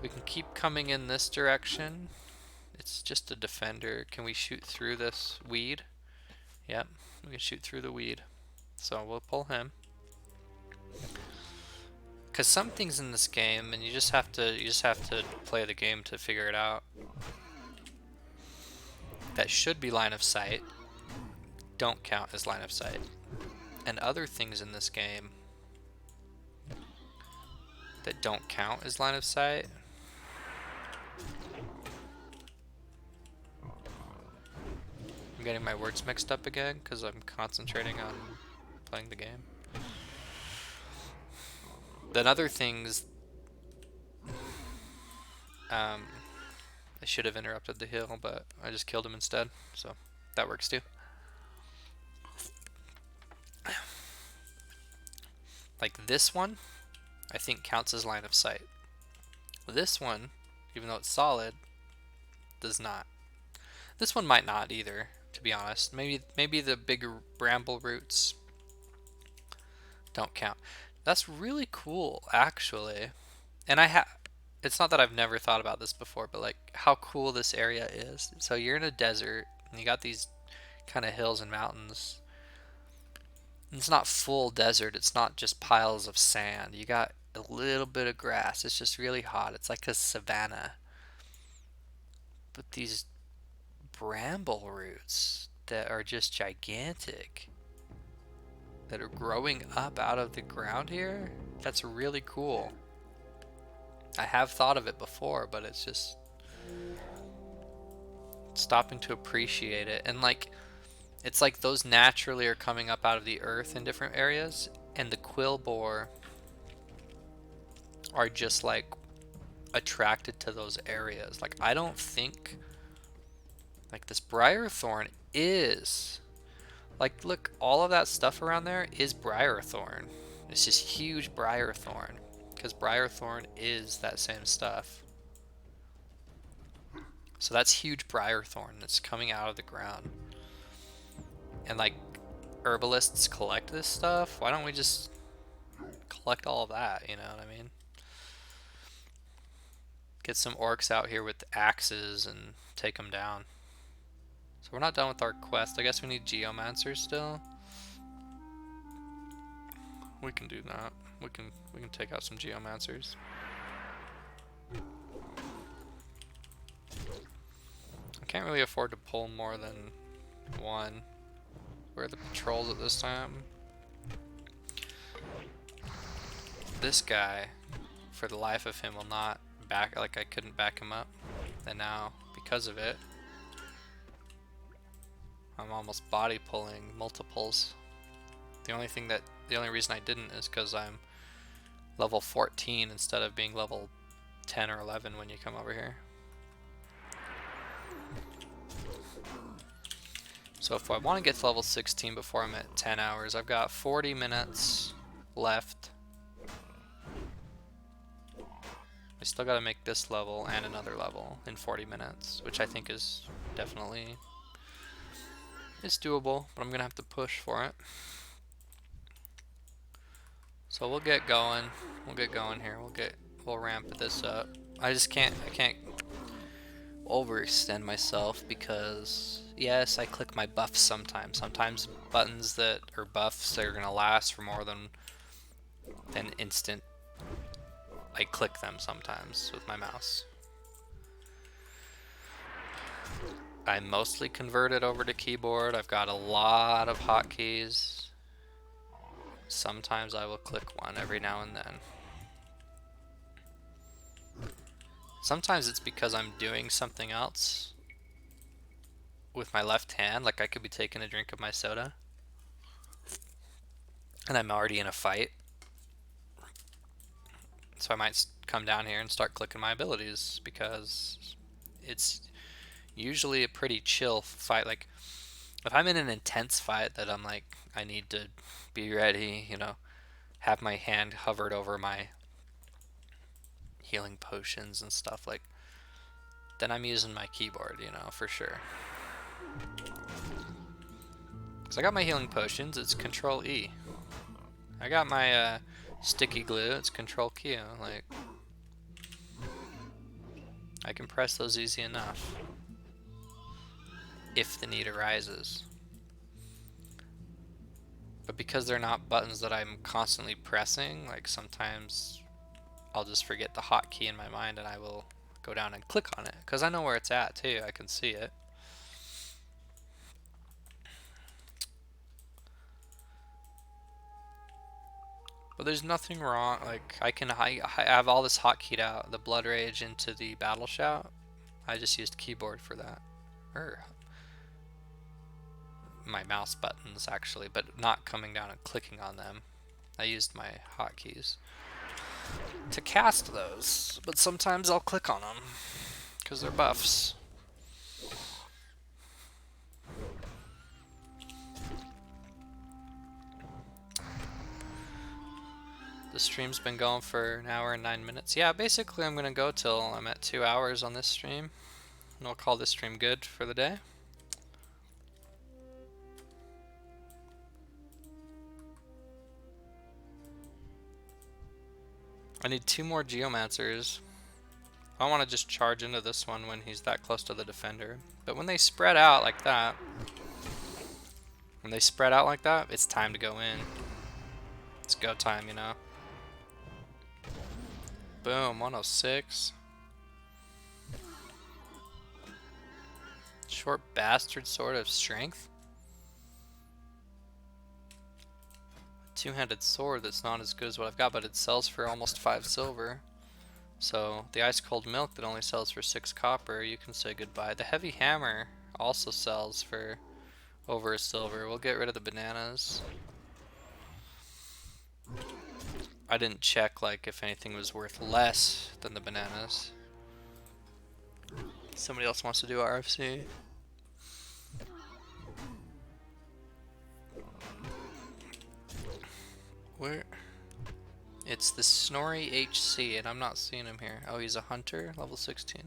We can keep coming in this direction. It's just a defender. Can we shoot through this weed? Yep, we can shoot through the weed. So we'll pull him. Because some things in this game, and you just have to play the game to figure it out, that should be line of sight don't count as line of sight. And other things in this game that don't count as line of sight I'm getting my words mixed up again because I'm concentrating on playing the game. Then other things, I should have interrupted the heal, but I just killed him instead, so that works too. Like this one, I think counts as line of sight. This one, even though it's solid, does not. This one might not either, to be honest. Maybe the bigger bramble roots don't count. That's really cool, actually. And it's not that I've never thought about this before, but like how cool this area is. So you're in a desert, and you got these kind of hills and mountains. It's not full desert, it's not just piles of sand. You got a little bit of grass. It's just really hot. It's like a savanna. But these bramble roots that are just gigantic, that are growing up out of the ground here, that's really cool. I have thought of it before, but it's just stopping to appreciate it. And like, it's like those naturally are coming up out of the earth in different areas, and the quill boar are just like attracted to those areas. Like, I don't think like this briar thorn is like, look, all of that stuff around there is briar thorn. It's just huge briar thorn, because briar thorn is that same stuff. So that's huge briar thorn that's coming out of the ground. And like, herbalists collect this stuff. Why don't we just collect all of that, you know what I mean? Get some orcs out here with axes and take them down. So we're not done with our quest. I guess we need geomancers still. We can do that. We can take out some geomancers. I can't really afford to pull more than one. Where are the patrols at this time? This guy, for the life of him, will not back, like I couldn't back him up. And now, because of it, I'm almost body pulling multiples. The only reason I didn't is because I'm level 14 instead of being level 10 or 11 when you come over here. So if I want to get to level 16 before I'm at 10 hours, I've got 40 minutes left. I still got to make this level and another level in 40 minutes, which I think is definitely, it's doable, but I'm going to have to push for it. So we'll get going. We'll get going here. We'll ramp this up. I can't overextend myself because yes, I click my buffs sometimes. Sometimes buttons that are buffs that are gonna last for more than an instant. I click them sometimes with my mouse. I'm mostly converted over to keyboard. I've got a lot of hotkeys. Sometimes I will click one every now and then. Sometimes it's because I'm doing something else with my left hand, like I could be taking a drink of my soda and I'm already in a fight. So I might come down here and start clicking my abilities because it's usually a pretty chill fight. Like if I'm in an intense fight that I'm like, I need to be ready, you know, have my hand hovered over my healing potions and stuff, like, then I'm using my keyboard, you know, for sure. So I got my healing potions, it's Control E. I got my sticky glue, it's Control Q. Like, I can press those easy enough if the need arises. But because they're not buttons that I'm constantly pressing, like sometimes I'll just forget the hotkey in my mind and I will go down and click on it because I know where it's at too. I can see it. But there's nothing wrong. Like I have all this hotkeyed out. The blood rage into the battle shout. I just used keyboard for that. Or my mouse buttons actually, but not coming down and clicking on them. I used my hotkeys to cast those, but sometimes I'll click on them because they're buffs. The stream's been going for an hour and 9 minutes. Yeah, basically I'm gonna go till I'm at 2 hours on this stream, and I'll call this stream good for the day. I need 2 more geomancers. I want to just charge into this one when he's that close to the defender. But when they spread out like that, it's time to go in. It's go time, you know. Boom, 106. Short bastard sword of strength. Two-handed sword that's not as good as what I've got, but it sells for almost 5 silver. So the ice cold milk that only sells for 6 copper, you can say goodbye. The heavy hammer also sells for over a silver. We'll get rid of the bananas. I didn't check like if anything was worth less than the bananas. Somebody else wants to do RFC. Where? It's the Snorri HC, and I'm not seeing him here. Oh, he's a hunter, level 16.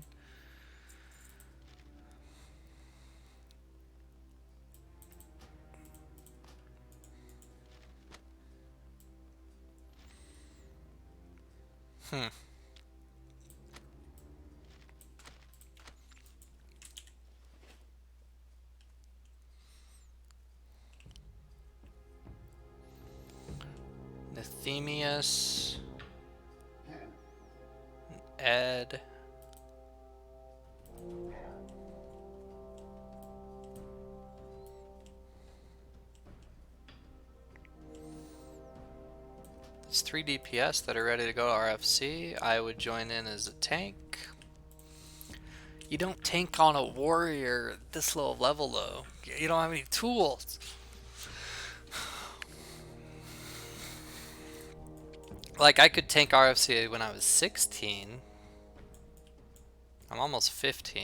Nethemius. Ed. There's 3 DPS that are ready to go to RFC. I would join in as a tank. You don't tank on a warrior at this low level though. You don't have any tools. Like, I could tank RFC when I was 16. I'm almost 15,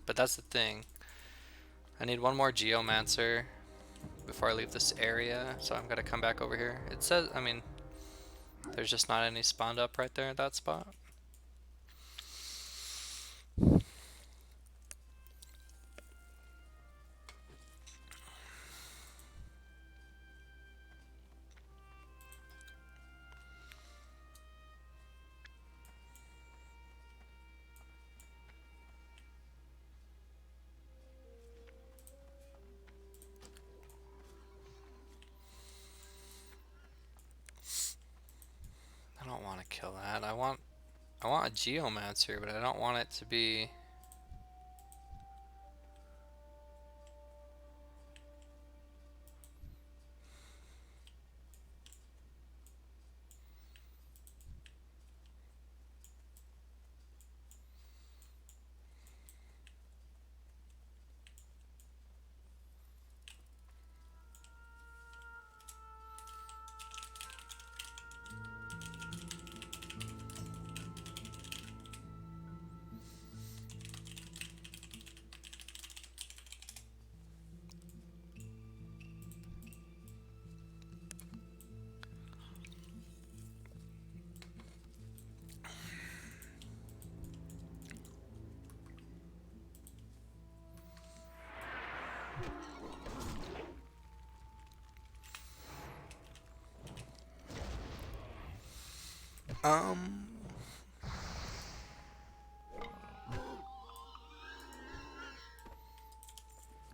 but that's the thing. I need one more Geomancer before I leave this area, so I'm gonna come back over here. It says, I mean, there's just not any spawned up right there at that spot. I don't want to kill that. I want a Geomancer, but I don't want it to be...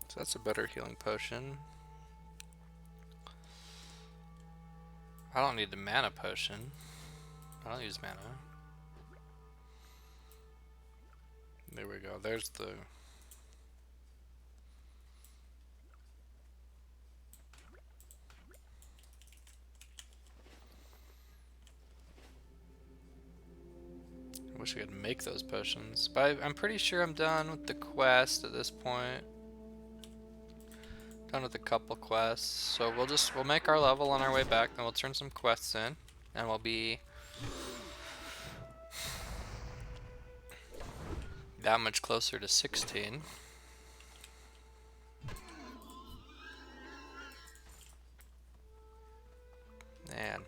So that's a better healing potion. I don't need the mana potion. I don't use mana. There we go. There's the... I wish we could make those potions. But I'm pretty sure I'm done with the quest at this point. Done with a couple quests. So we'll make our level on our way back, then we'll turn some quests in. And we'll be that much closer to 16. Man.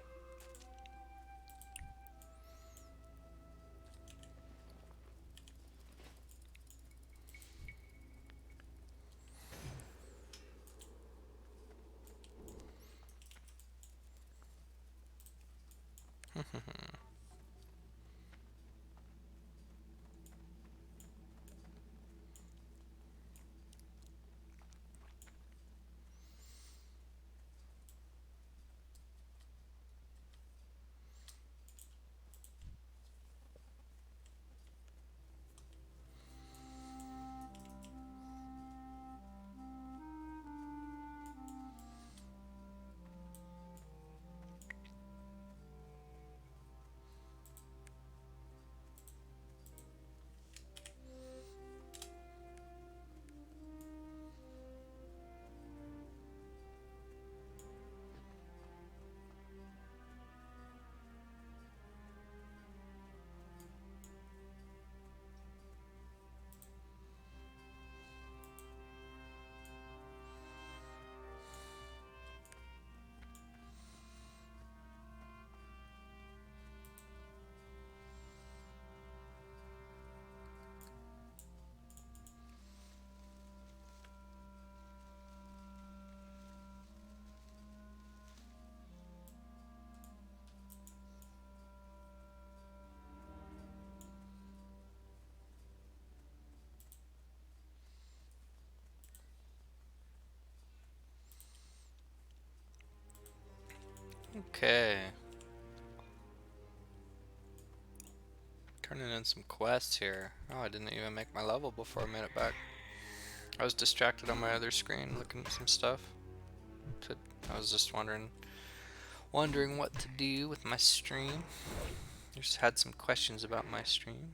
Okay. Turning in some quests here. Oh, I didn't even make my level before I made it back. I was distracted on my other screen looking at some stuff. I was just wondering what to do with my stream. Just had some questions about my stream.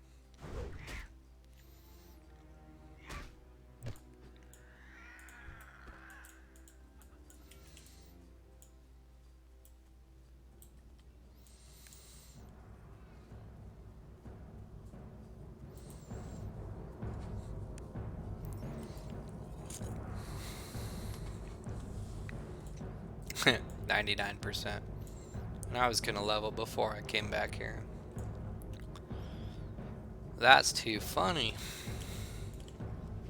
Heh, 99%. And I was gonna level before I came back here. That's too funny.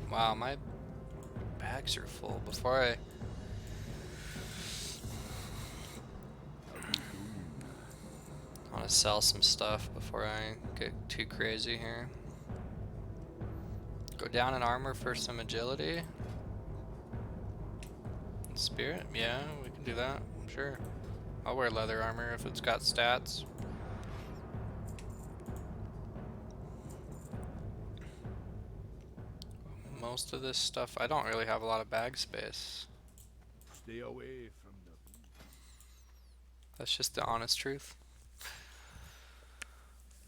Wow, my bags are full. Before I want to sell some stuff before I get too crazy here. Go down in armor for some agility. Spirit? Yeah, we can do that. Sure. I'll wear leather armor if it's got stats. Most of this stuff, I don't really have a lot of bag space. Stay away from the... That's just the honest truth.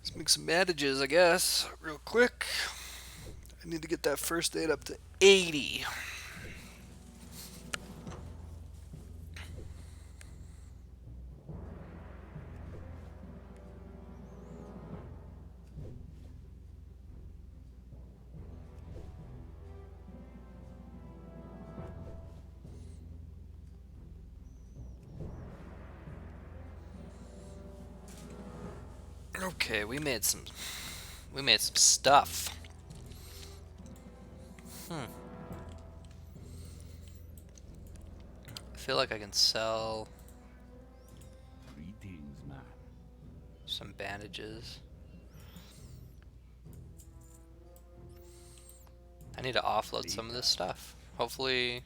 Let's make some bandages, I guess, real quick. I need to get that first aid up to 80. Okay, we made some stuff. I feel like I can sell Greetings, man. some bandages. I need to offload some of this stuff. Hopefully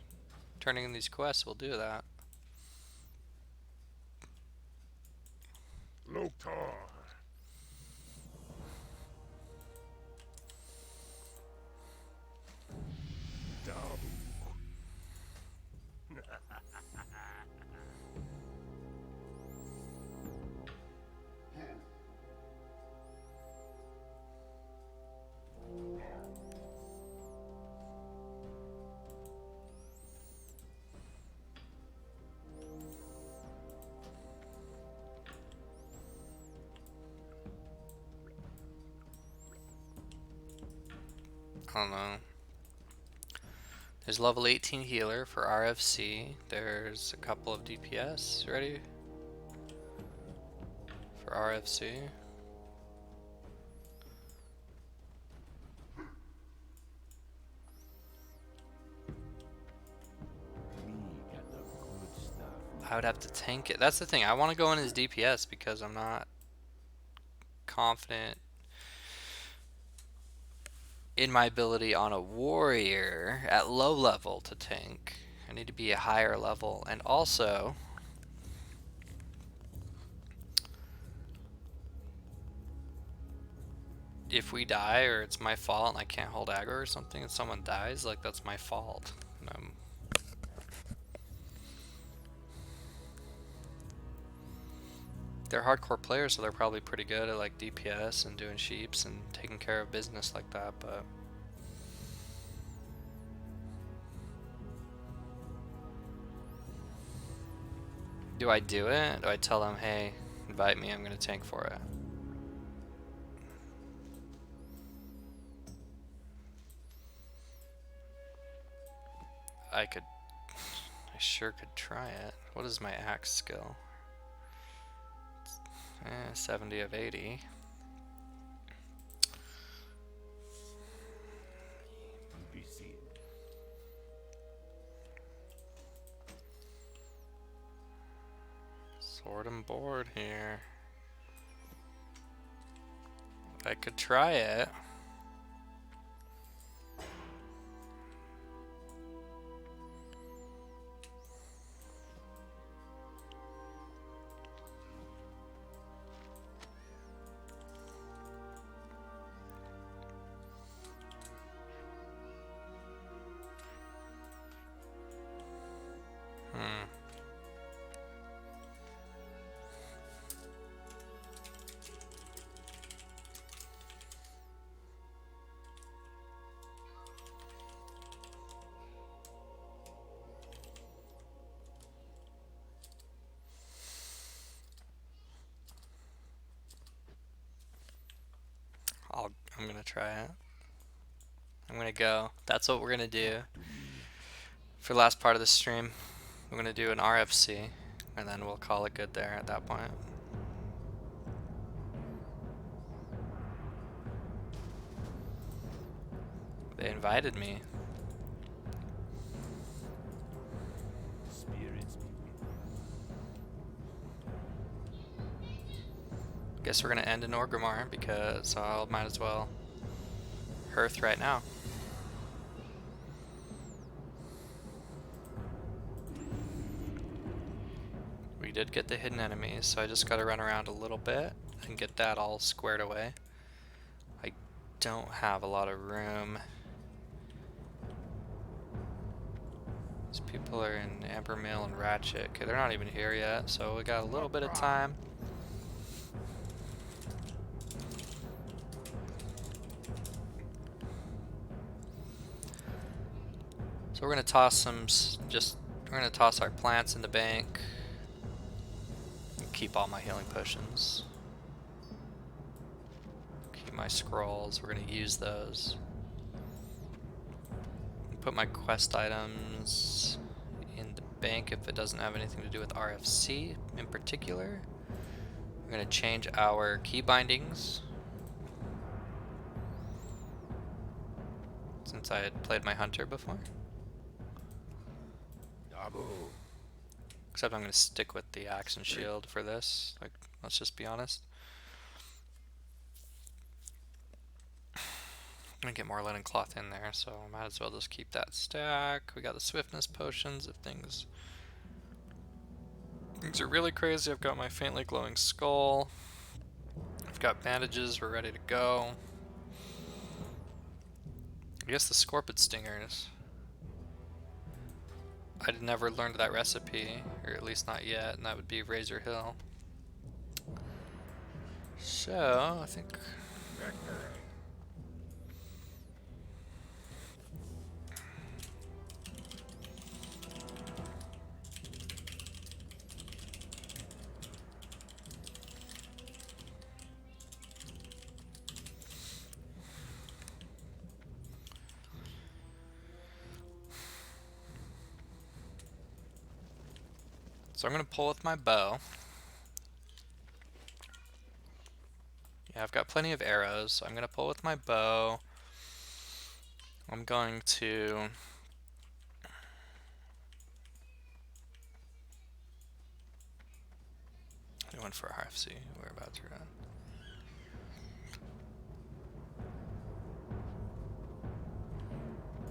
turning in these quests will do that. Loktar. Dabu. I don't know. There's level 18 healer for RFC. There's a couple of DPS ready for RFC. We got the good stuff. I would have to tank it. That's the thing. I want to go in as DPS because I'm not confident in my ability on a warrior at low level to tank. I need to be a higher level, and also if we die or it's my fault and I can't hold aggro or something and someone dies, like that's my fault. They're hardcore players, so they're probably pretty good at like DPS and doing sheeps and taking care of business like that, but do I do it? Do I tell them, hey, invite me, I'm gonna tank for it? I sure could try it. What is my axe skill? 70 of 80. Be seen. Sword and board here. I could try it. I'm gonna try it. I'm gonna go. That's what we're gonna do Talk to me. for the last part of the stream. We're gonna do an RFC, and then we'll call it good there at that point. They invited me. Spirits be with you. Guess we're gonna end in Orgrimmar because I might as well hearth right now. We did get the hidden enemies, so I just gotta run around a little bit and get that all squared away. I don't have a lot of room. These people are in Ambermill and Ratchet. Okay, they're not even here yet, so we got a little bit of time. So we're gonna toss we're gonna toss our plants in the bank. And keep all my healing potions. Keep my scrolls, we're gonna use those. Put my quest items in the bank if it doesn't have anything to do with RFC in particular. We're gonna change our key bindings. Since I had played my hunter before. Double. Except I'm gonna stick with the axe and shield for this. Like, let's just be honest. I'm gonna get more linen cloth in there, so I might as well just keep that stack. We got the swiftness potions if things are really crazy. I've got my faintly glowing skull. I've got bandages, we're ready to go. I guess the scorpion stingers. I'd never learned that recipe, or at least not yet, and that would be Razor Hill. So, I think... So I'm going to pull with my bow. Yeah, I've got plenty of arrows, so I'm going to pull with my bow. I'm going to... I went for a RFC. We're about to run.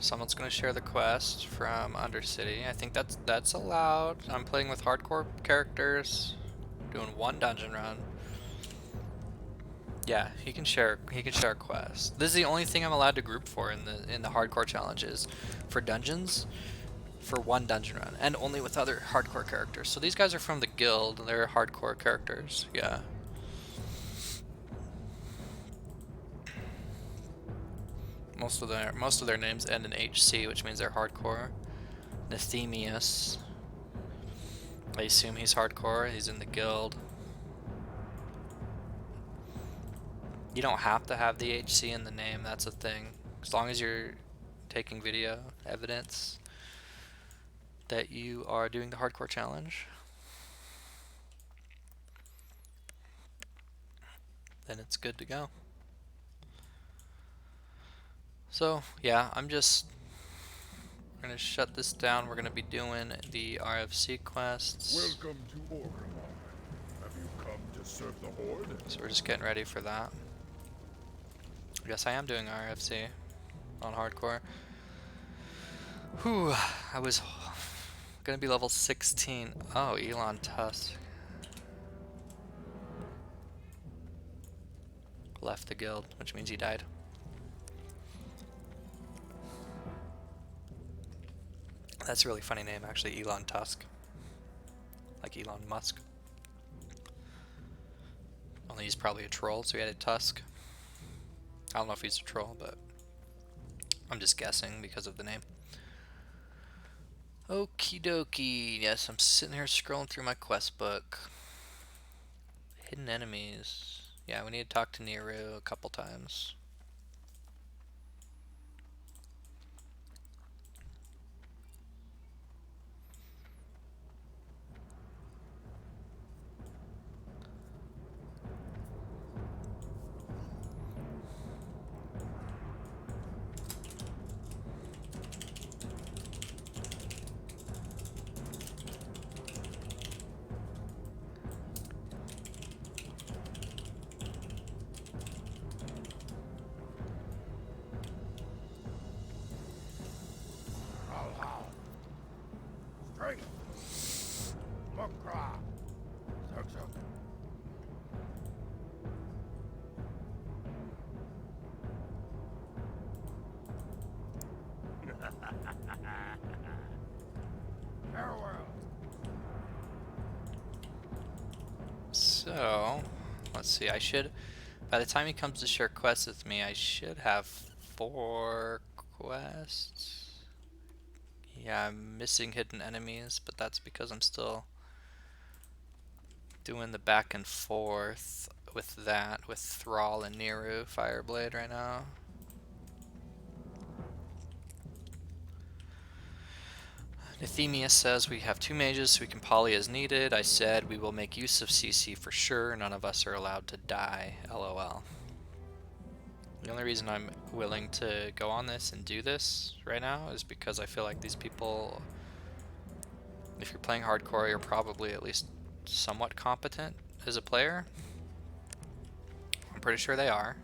Someone's going to share the quest from Undercity. I think that's allowed. I'm playing with hardcore characters, doing one dungeon run. Yeah, he can share quests. This is the only thing I'm allowed to group for in the hardcore challenges for dungeons, for one dungeon run, and only with other hardcore characters. So these guys are from the guild. They're hardcore characters. Yeah. Most of their names end in HC, which means they're hardcore. Nathemius. I assume he's hardcore. He's in the guild. You don't have to have the HC in the name. That's a thing. As long as you're taking video evidence that you are doing the hardcore challenge, then it's good to go. So, yeah, I'm just going to shut this down. We're going to be doing the RFC quests. Welcome to Orgrimmar. Have you come to serve the Horde? So we're just getting ready for that. I guess I am doing RFC on hardcore. Whew, I was going to be level 16. Oh, Elon Tusk left the guild, which means he died. That's a really funny name, actually, Elon Tusk. Like Elon Musk. Only he's probably a troll, so he added Tusk. I don't know if he's a troll, but I'm just guessing because of the name. Okie dokie. Yes, I'm sitting here scrolling through my quest book. Hidden enemies. Yeah, we need to talk to Nero a couple times. Makra. Zug zug. Farewell. So, let's see. I should, by the time he comes to share quests with me, I should have 4 quests. Yeah, I'm missing hidden enemies, but that's because I'm still doing the back and forth with that, with Thrall and Niru Fireblade right now. Nethemius says we have 2 mages so we can poly as needed. I said we will make use of CC for sure. None of us are allowed to die. LOL. The only reason I'm willing to go on this and do this right now is because I feel like these people, if you're playing hardcore, you're probably at least somewhat competent as a player. I'm pretty sure they are.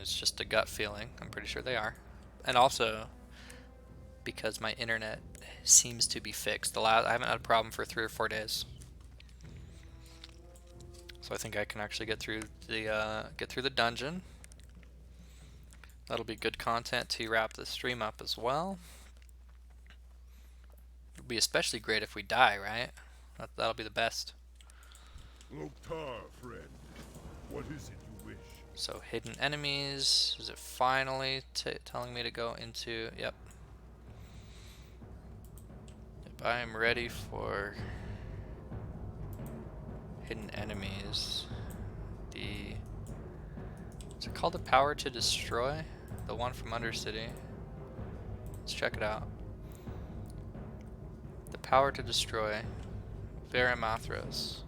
It's just a gut feeling. I'm pretty sure they are. And also, because my internet seems to be fixed. I haven't had a problem for 3 or 4 days. So I think I can actually get through the dungeon. That'll be good content to wrap the stream up as well. It'll be especially great if we die, right? That'll be the best. Loktar, friend. What is it you wish? So hidden enemies. Is it finally telling me to go into? Yep. I am ready for hidden enemies. Is it called the power to destroy? The one from Undercity. Let's check it out. The power to destroy. Varimathros.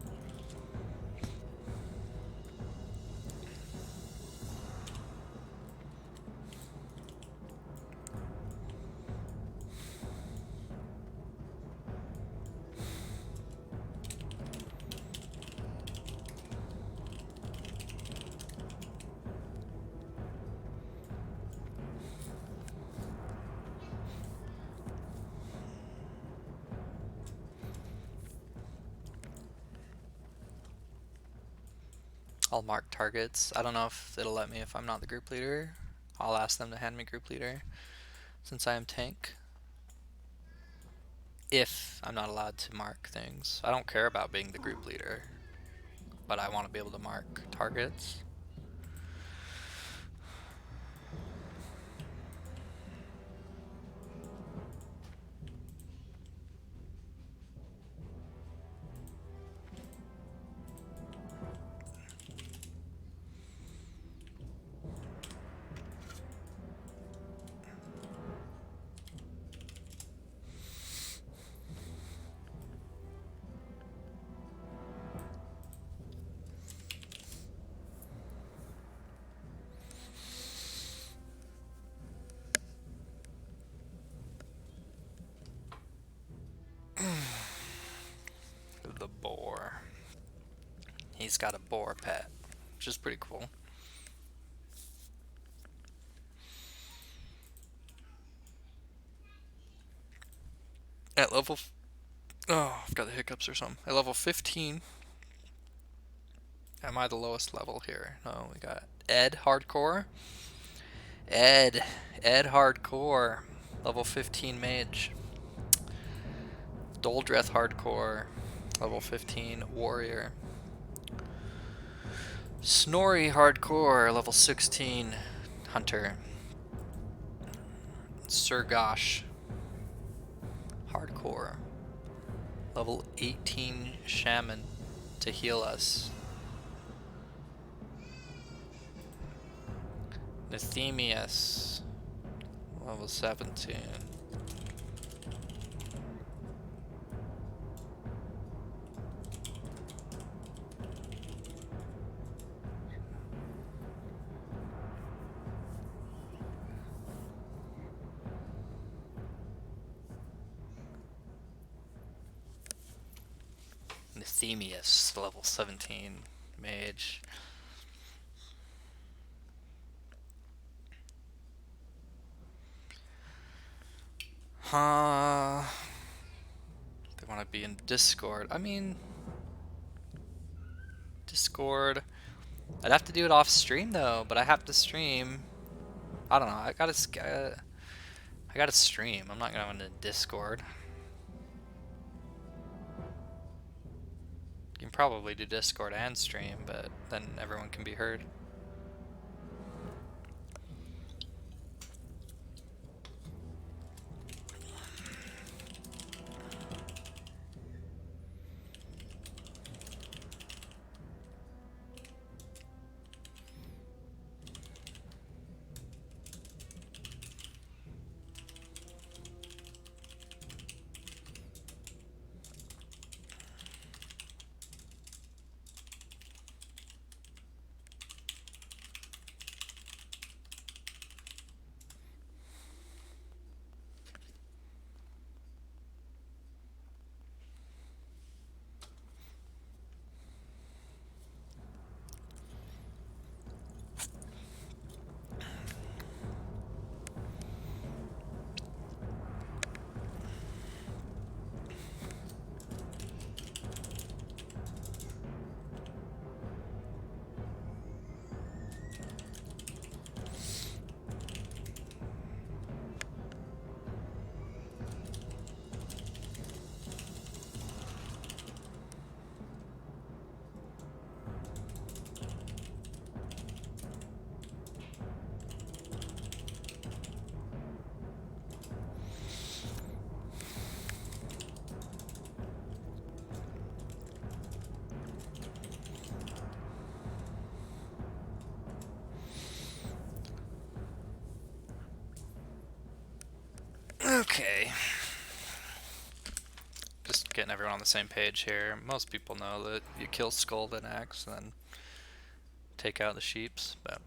I'll mark targets. I don't know if it'll let me if I'm not the group leader. I'll ask them to hand me group leader since I am tank. If I'm not allowed to mark things. I don't care about being the group leader, but I want to be able to mark targets. The boar. He's got a boar pet, which is pretty cool. At level... Oh, I've got the hiccups or something. At level 15... Am I the lowest level here? No, we got Ed Hardcore. Ed Hardcore. Level 15 mage. Doldreth Hardcore. Level 15 warrior. Snorri Hardcore. Level 16 hunter. Surgosh Hardcore. Level 18 shaman to heal us. Nethemius. Level 17. Nethemius, level 17 mage. to be in Discord. I mean, Discord. I'd have to do it off stream though, but I have to stream. I don't know. I gotta stream. I'm not going to Discord. You can probably do Discord and stream, but then everyone can be heard. Okay. Just getting everyone on the same page here. Most people know that you kill Skull and Axe, and then take out the sheeps, but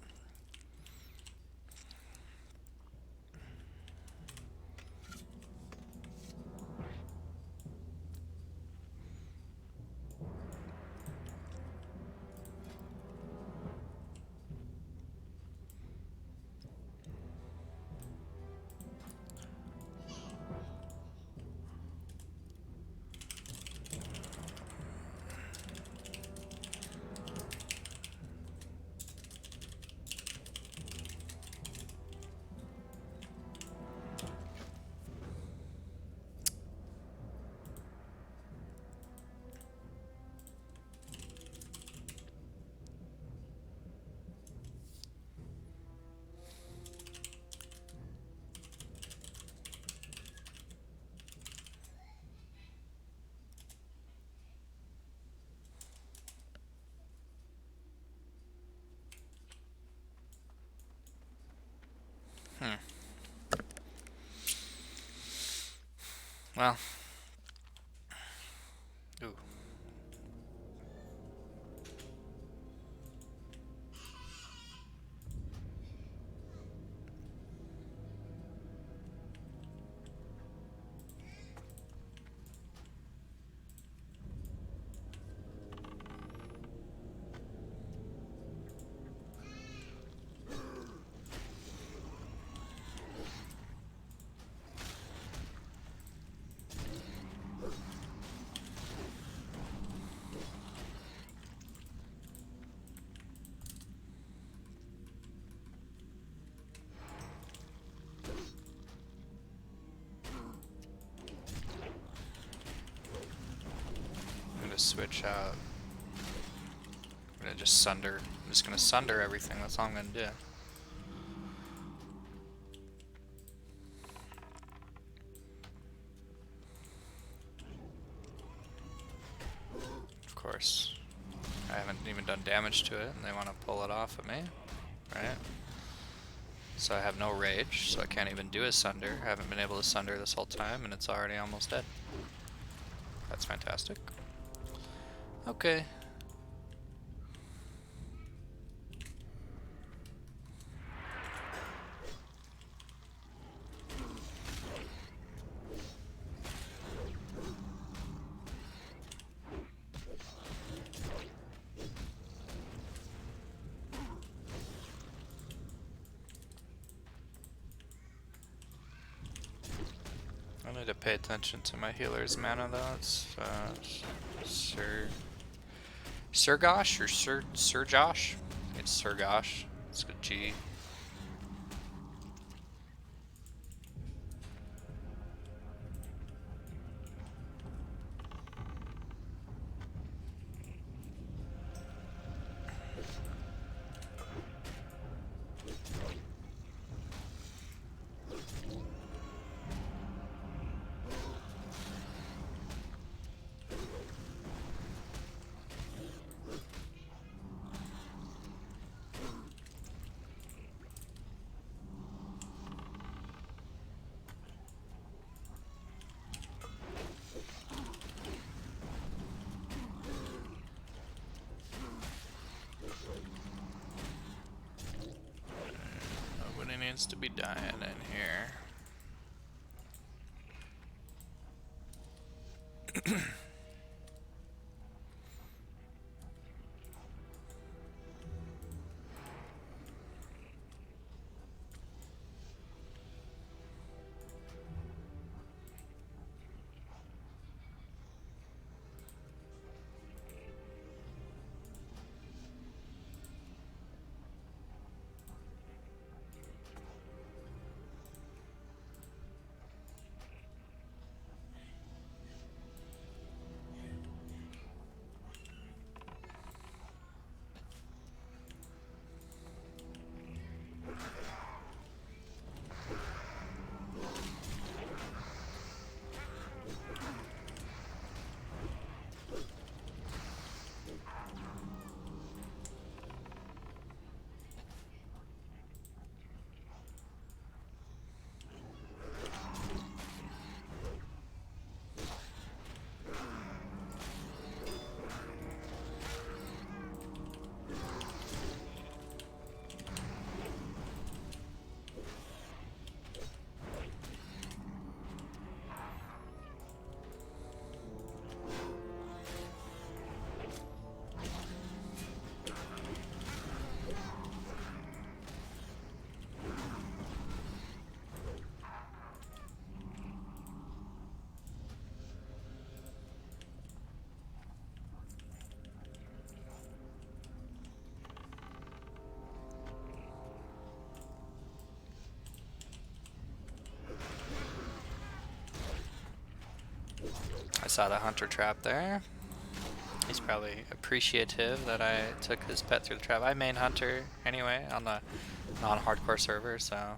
well. Ooh. I'm gonna switch out. I'm gonna just sunder. I'm just gonna sunder everything. That's all I'm gonna do. Of course, I haven't even done damage to it, and they want to pull it off of me, right? So I have no rage, so I can't even do a sunder. I haven't been able to sunder this whole time, and it's already almost dead. That's fantastic. Okay. need to pay attention to my healer's mana though. It's Sirgosh or Sir Josh? It's Sirgosh. It's good G. Nobody needs to be dying in here. I saw the hunter trap there. He's probably appreciative that I took his pet through the trap. I main hunter anyway on the non-hardcore server, so...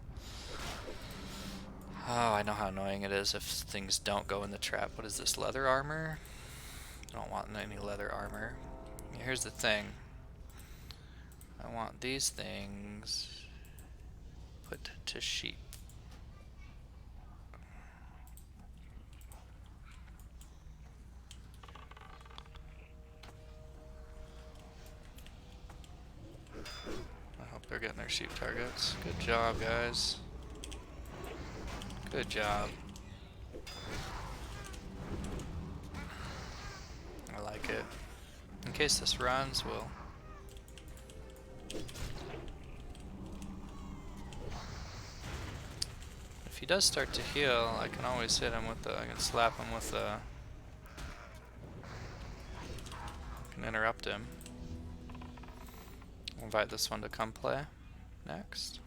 Oh, I know how annoying it is if things don't go in the trap. What is this, leather armor? I don't want any leather armor. Here's the thing. I want these things put to sheep. I hope they're getting their sheep targets. Good job, guys. Good job. I like it. In case this runs, we'll... If he does start to heal, I can always hit him with the... I can slap him with the... I can interrupt him. I'll invite this one to come play next.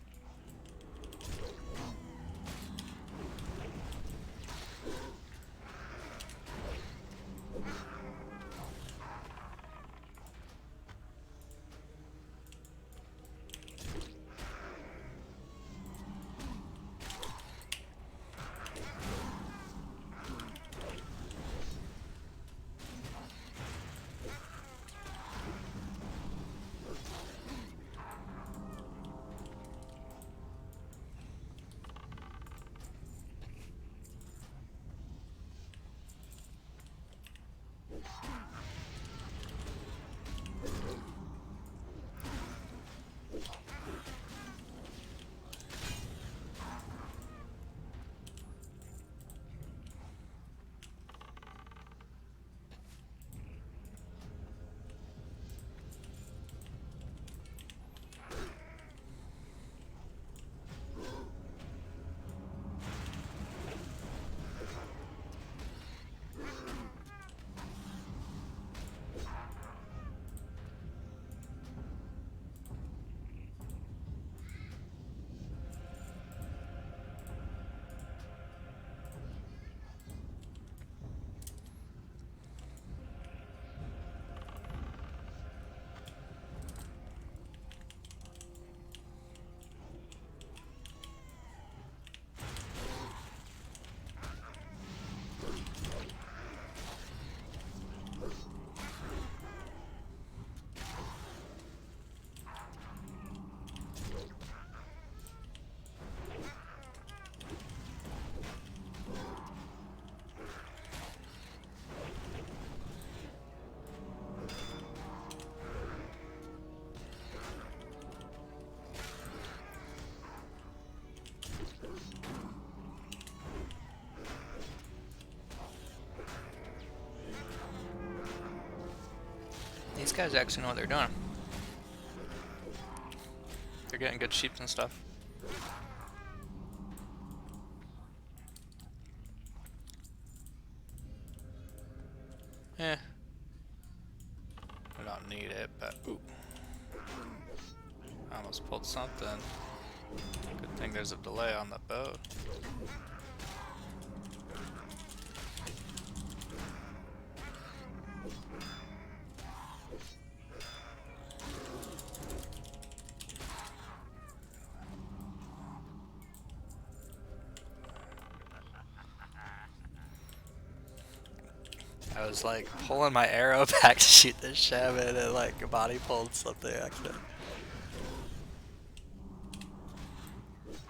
These guys actually know what they're doing. They're getting good sheep and stuff. Eh. I don't need it, but ooh. I almost pulled something. Good thing there's a delay on the bow. I was like pulling my arrow back to shoot this shaman and like body pulled something actually.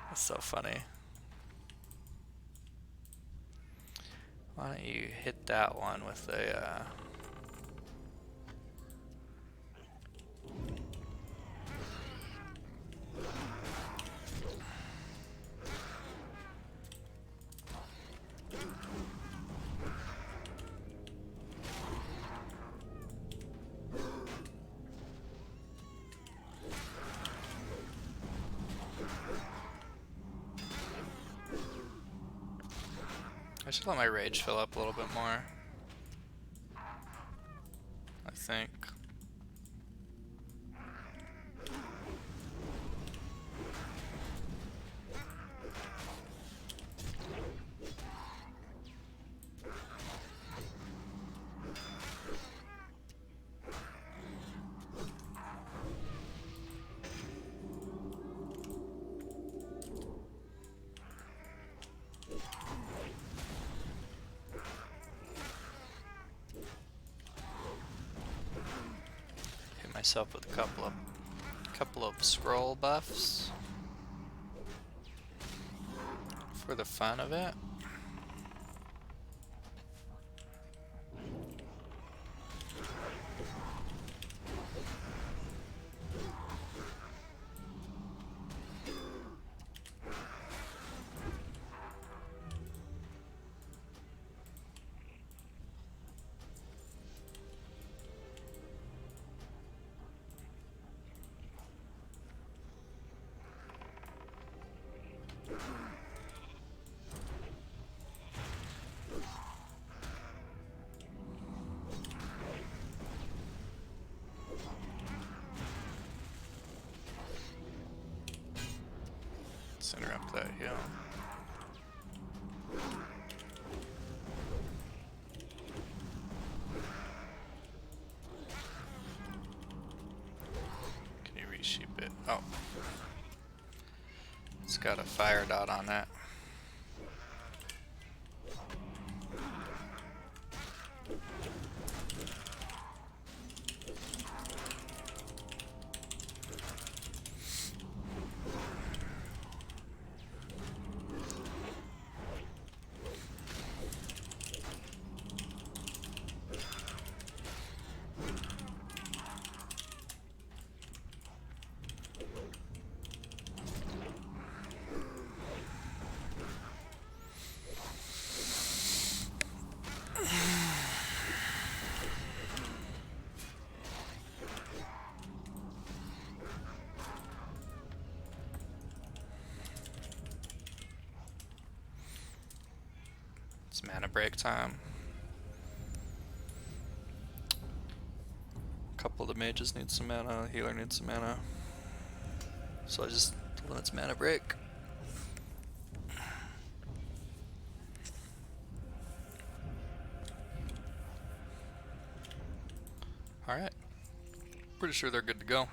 That's so funny. Why don't you hit that one with a I should let my rage fill up a little bit more. I think. Myself with a couple of scroll buffs for the fun of it. Let's interrupt that heal. Can you resheep it? Oh. It's got a fire dot on that. It's mana break time. A couple of the mages need some mana, healer needs some mana. So I just told him it's mana break. Alright. Pretty sure they're good to go.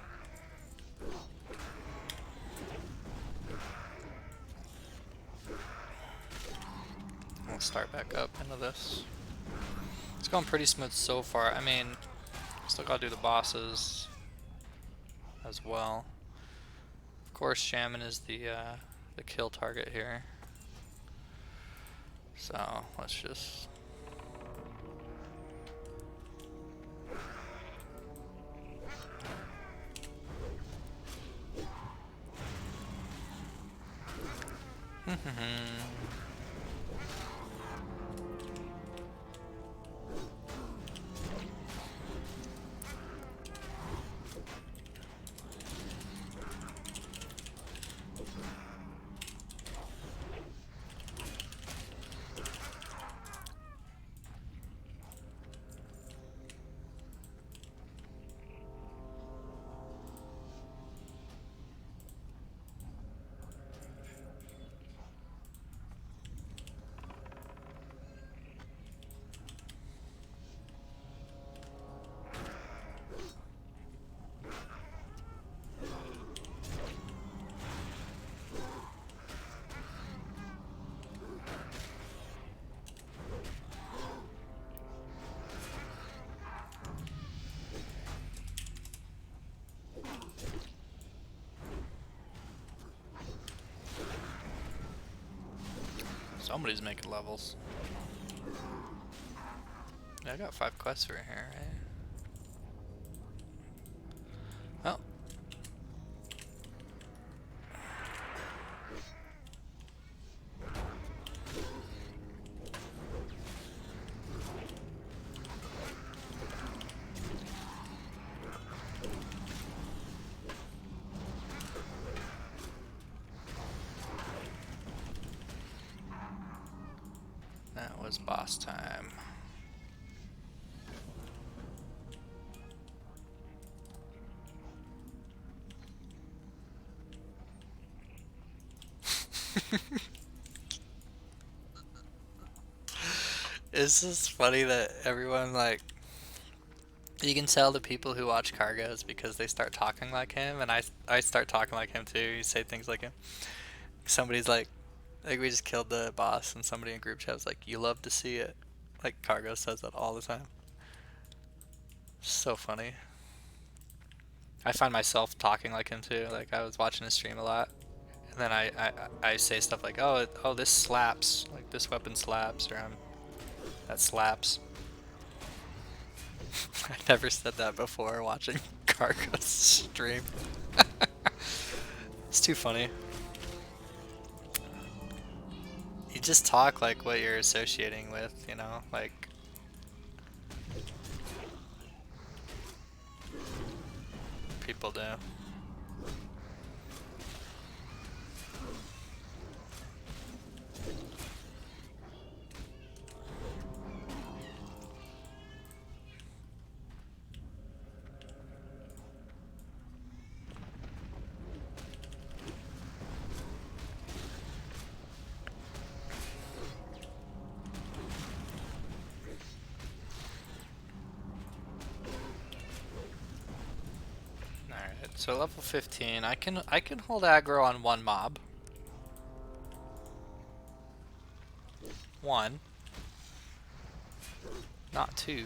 We'll start back up into this. It's going pretty smooth so far. I mean, still gotta do the bosses as well. Of course, Shaman is the kill target here. So let's just. Somebody's making levels. Yeah, I got 5 quests for here, right? Oh. That was boss time. It's just funny that everyone, like, you can tell the people who watch Cargos because they start talking like him, and I start talking like him too. You say things like him. Somebody's like we just killed the boss, and somebody in group chat was like, "You love to see it." Like Cargo says that all the time. So funny. I find myself talking like him too. Like I was watching his stream a lot, and then I say stuff like, "Oh, this slaps. Like this weapon slaps," or that slaps. I never said that before watching Cargo's stream. It's too funny. You just talk like what you're associating with, you know, like. People do. So level 15, I can hold aggro on one mob. One. Not two.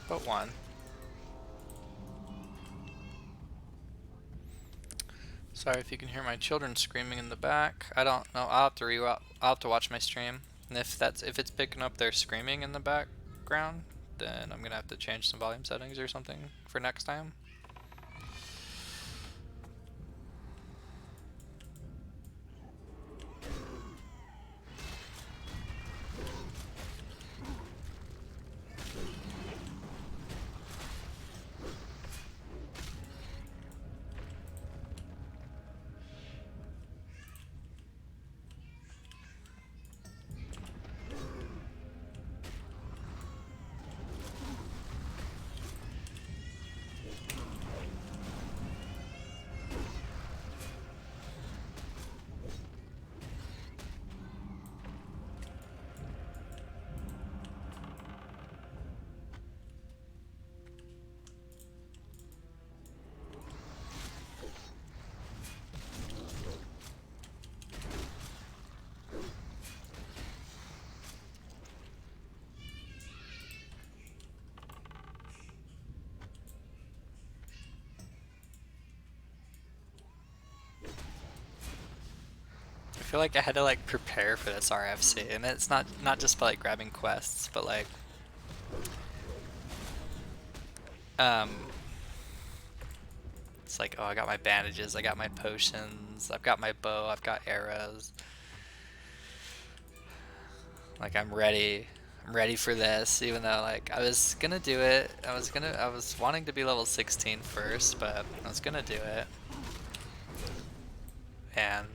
But one. Sorry if you can hear my children screaming in the back. I don't know. I'll have to watch my stream. And if it's picking up their screaming in the background, then I'm gonna have to change some volume settings or something for next time. I feel like I had to like prepare for this RFC, and it's not just by like grabbing quests, but like it's like, oh, I got my bandages, I got my potions, I've got my bow, I've got arrows. Like I'm ready for this, even though like I was gonna do it. I was wanting to be level 16 first, but I was gonna do it. And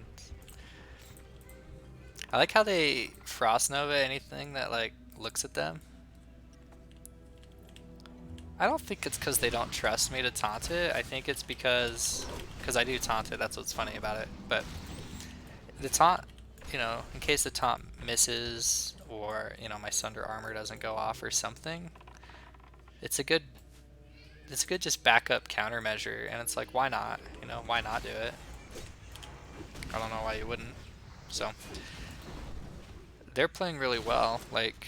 I like how they frost nova anything that like looks at them. I don't think it's because they don't trust me to taunt it. I think it's because I do taunt it. That's what's funny about it. But the taunt, you know, in case the taunt misses or, you know, my Sunder armor doesn't go off or something, it's a good just backup countermeasure. And it's like, why not? You know, why not do it? I don't know why you wouldn't. So they're playing really well. Like,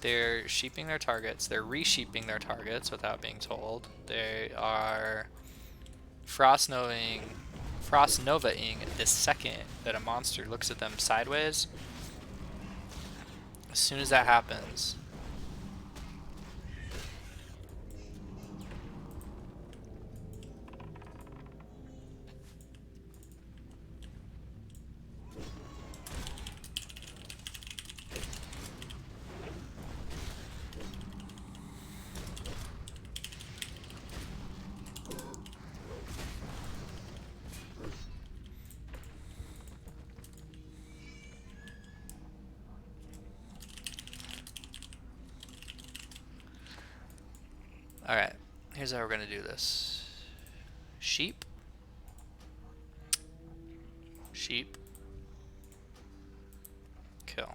they're sheeping their targets. They're re-sheeping their targets without being told. They are Frost Novaing the second that a monster looks at them sideways. As soon as that happens, alright, here's how we're gonna do this. Sheep. Sheep. Kill.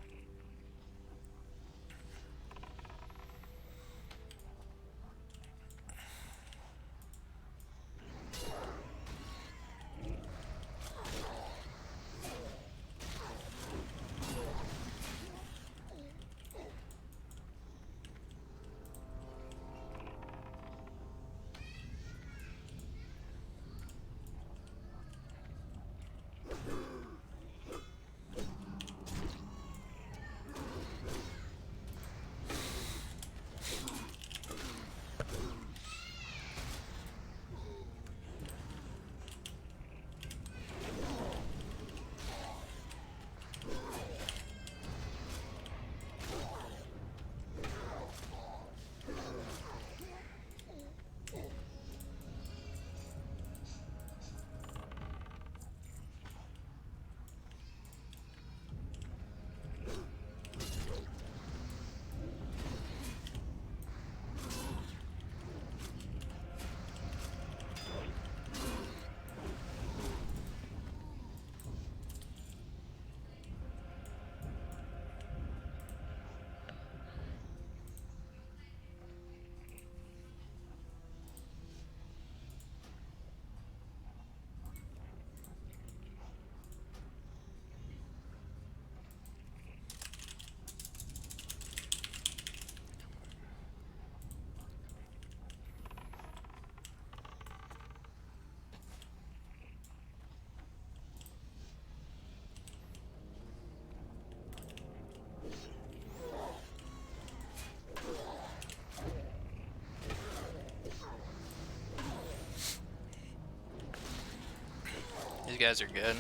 These guys are good.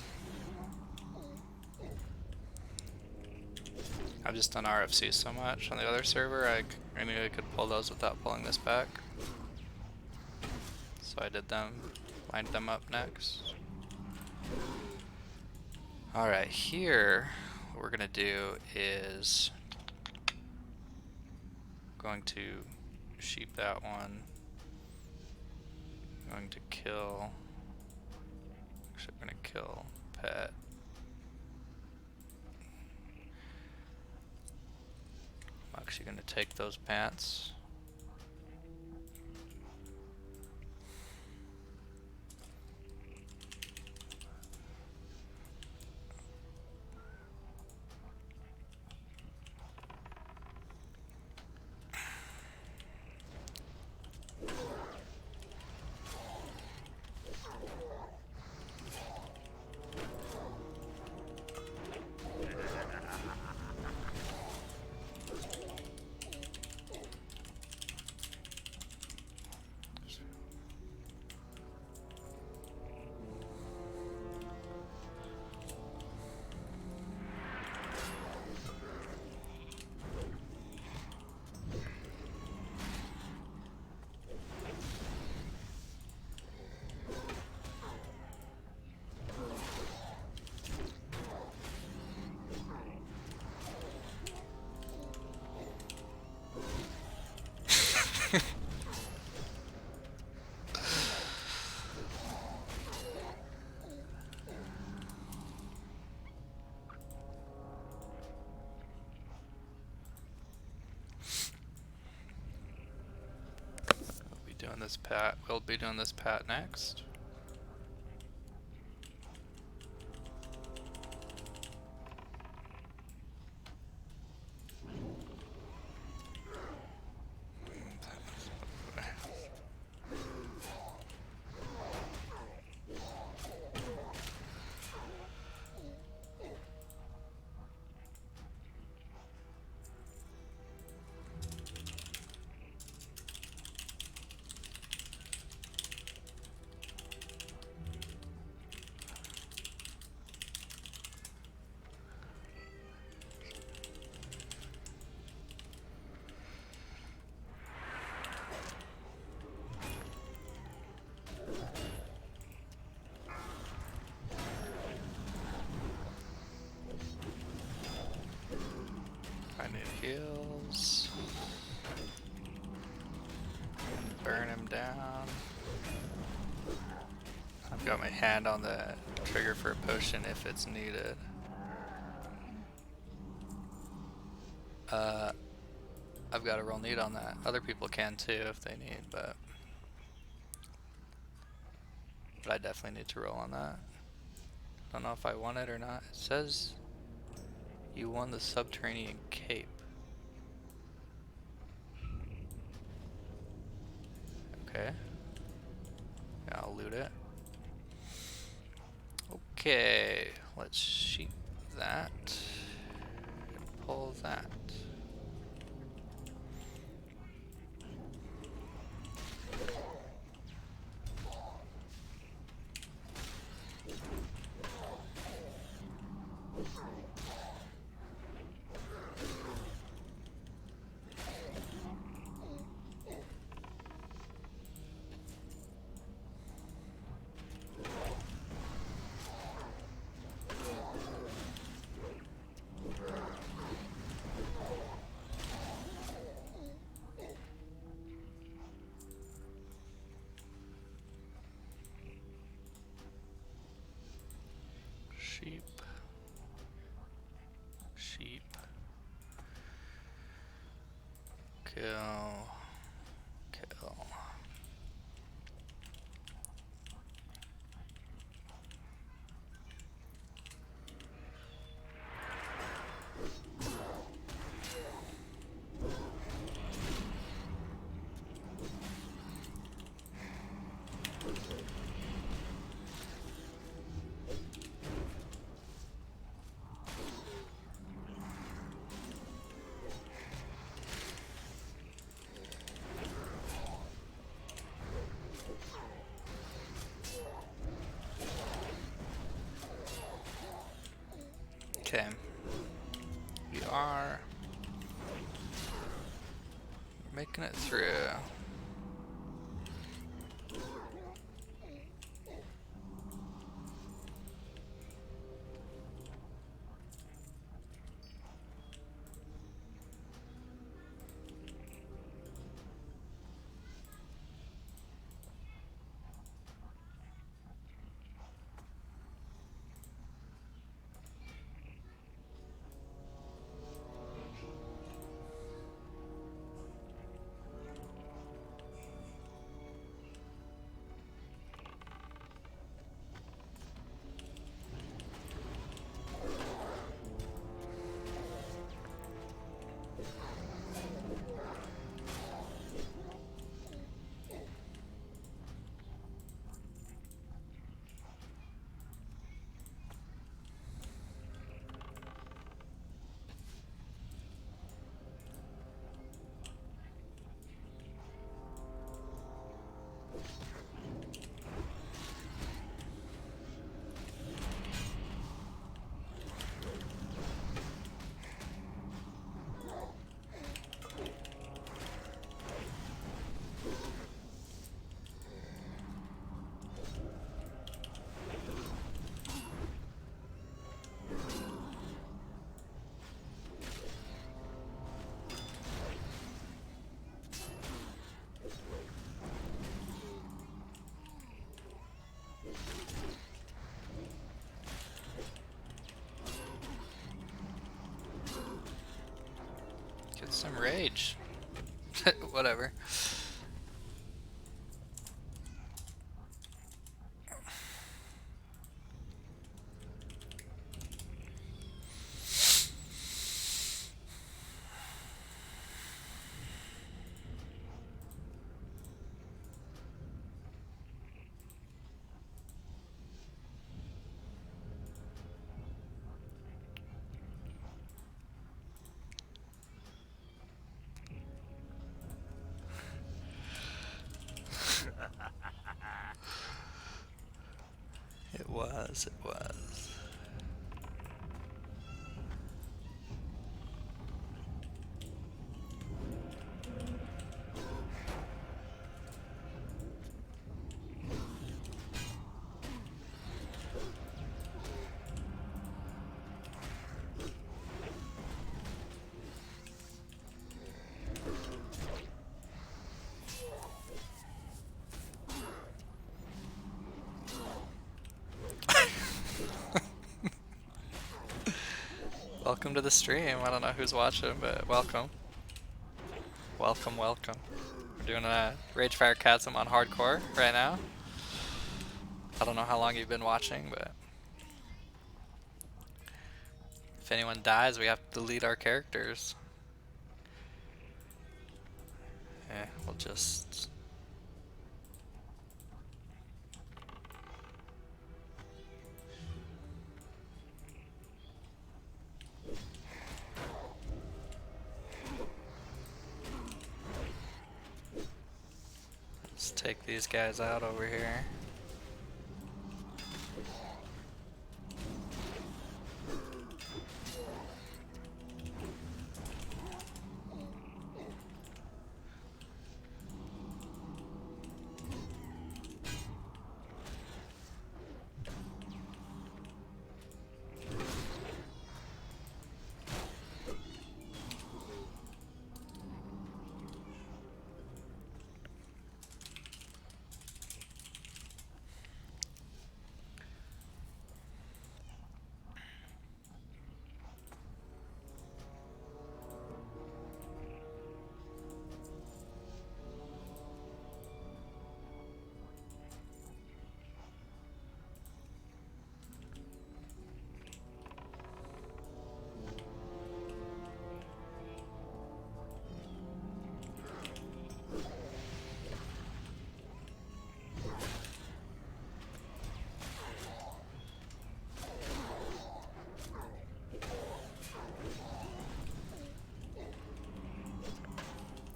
I've just done RFC so much on the other server, I knew I could pull those without pulling this back. So I did them, lined them up next. Alright, here what we're gonna do is going to sheep that one. Going to kill. Actually, I'm gonna kill pet. I'm actually gonna take those pants. We'll be doing this pat next. got my hand on the trigger for a potion if it's needed. I've got to roll need on that. Other people can too if they need, but I definitely need to roll on that. Don't know if I won it or not. It says you won the subterranean cape. Okay. Yeah, I'll loot it. Okay, let's sheep that and pull that. Sheep. Sheep. Kill. Kill. Okay. We are making it through. Get some rage. Whatever. It was, it was. Welcome to the stream. I don't know who's watching, but welcome. Welcome, welcome. We're doing a Ragefire Chasm on hardcore right now. I don't know how long you've been watching, but if anyone dies, we have to delete our characters. We'll just... Let's take these guys out over here.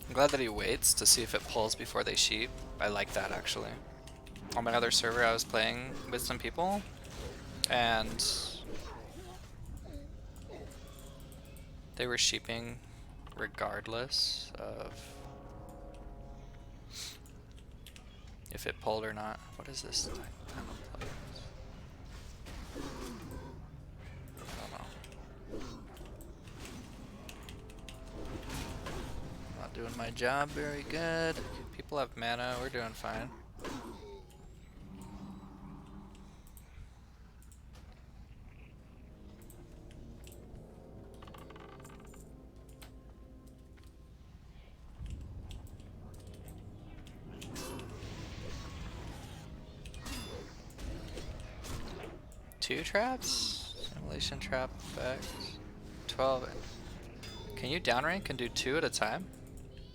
I'm glad that he waits to see if it pulls before they sheep. I like that actually. On my other server I was playing with some people and they were sheeping regardless of if it pulled or not. What is this? I don't know. Not doing my job very good. People have mana, we're doing fine. Two traps? Simulation trap effect. 12. Can you downrank and do 2 at a time?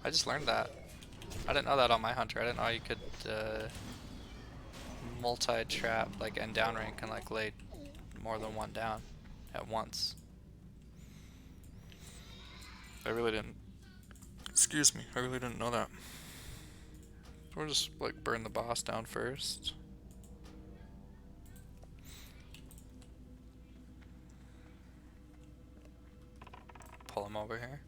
I just learned that. I didn't know that on my hunter. I didn't know you could multi-trap like and downrank and like lay more than one down at once. I really didn't. Excuse me. I really didn't know that. We'll just like burn the boss down first. Pull him over here.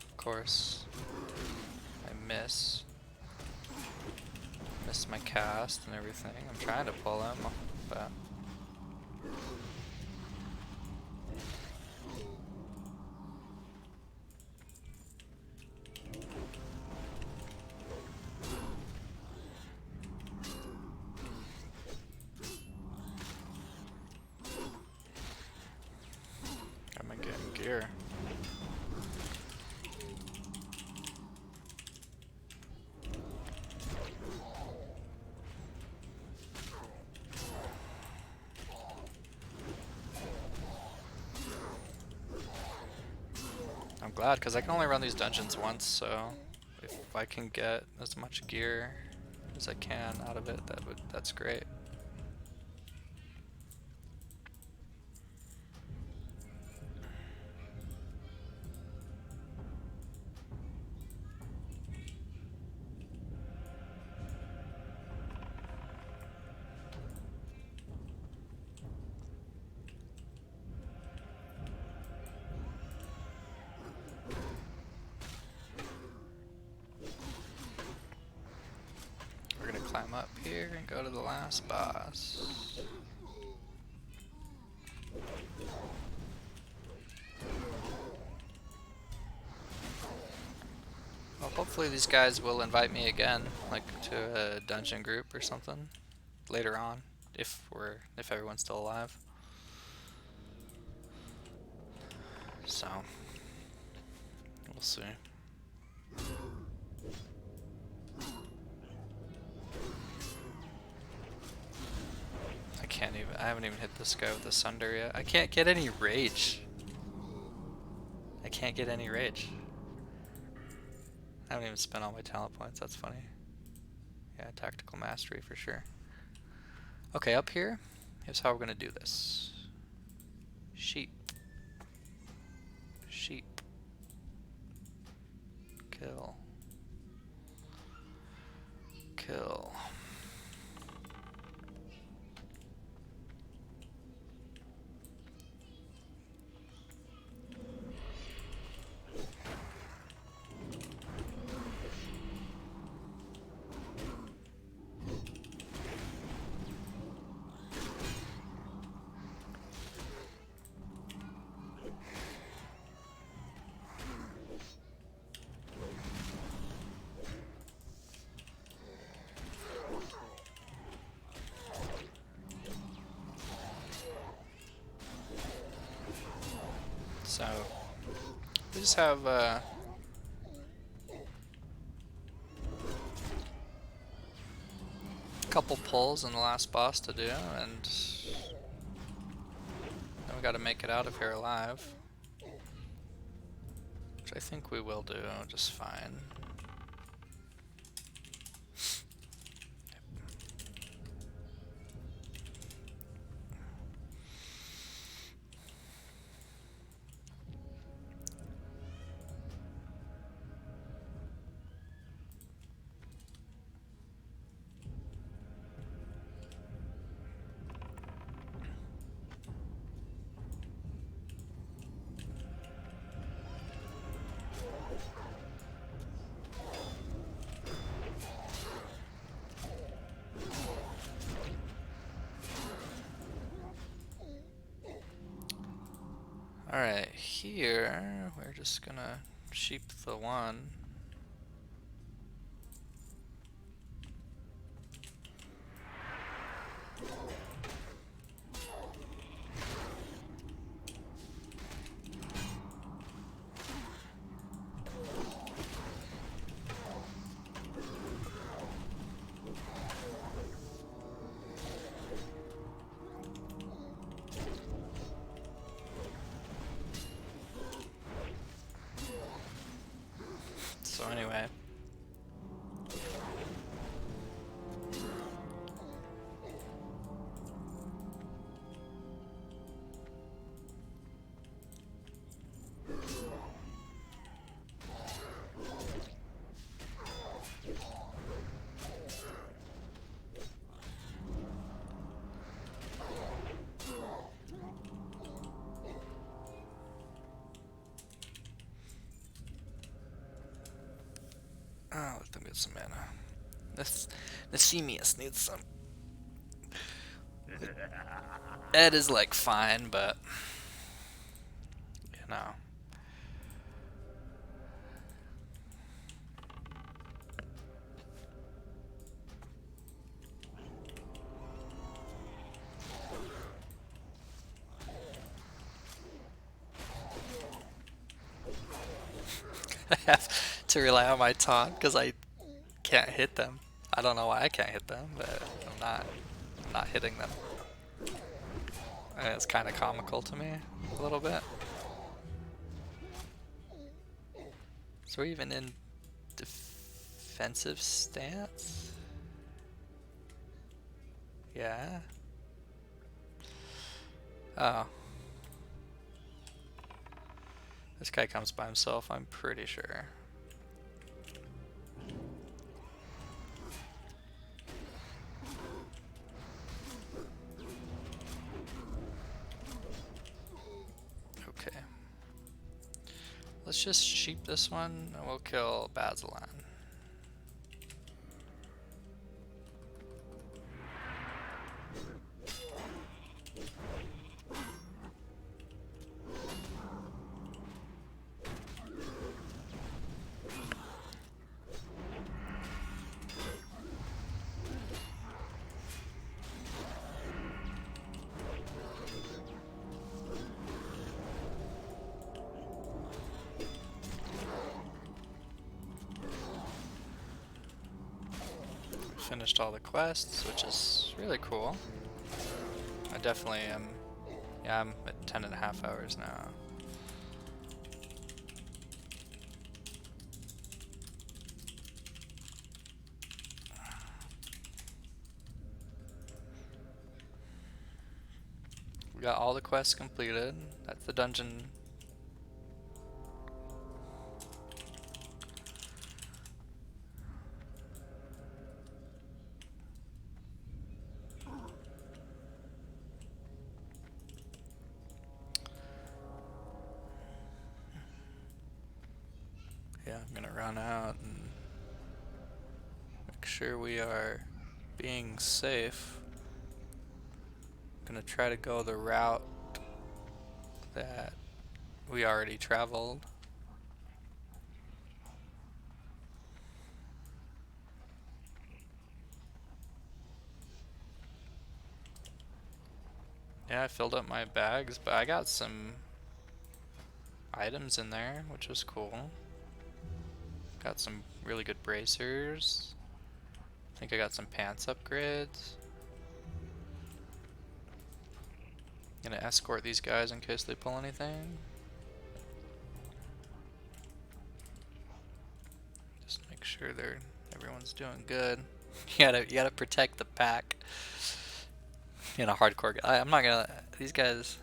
Of course, I miss my cast and everything. I'm trying to pull him, but I'm getting gear. I'm glad, because I can only run these dungeons once, so if I can get as much gear as I can out of it, that's great. We're gonna climb up here and go to the last boss. Oh, Hopefully these guys will invite me again, like to a dungeon group or something later on, if everyone's still alive. So we'll see. I haven't even hit this guy with the Sunder yet. I can't get any rage. I can't get any rage. I haven't even spent all my talent points, that's funny. Yeah, tactical mastery for sure. Okay, up here, here's how we're gonna do this. Sheep. Sheep. Kill. Kill. So, we just have a couple pulls in the last boss to do, and then we gotta make it out of here alive. Which I think we will do just fine. Alright, here we're just gonna sheep the one. So anyway. Oh, let them get some mana. Nessemius needs some. Ed is like fine, but you know. I have to rely on my taunt because I can't hit them. I don't know why I can't hit them, but I'm not hitting them. And it's kind of comical to me a little bit. So we're even in defensive stance? Yeah. Oh. This guy comes by himself, I'm pretty sure. Okay. Let's just sheep this one and we'll kill Bazilan. finished all the quests, which is really cool. I definitely am. Yeah, I'm at 10.5 hours now. We got all the quests completed. That's the dungeon. Yeah, I'm gonna run out and make sure we are being safe. I'm gonna try to go the route that we already traveled. Yeah, I filled up my bags, but I got some items in there, which was cool. Got some really good bracers. I think I got some pants upgrades. Gonna escort these guys in case they pull anything. Just make sure everyone's doing good. You gotta protect the pack. In a hardcore. I'm not gonna. These guys.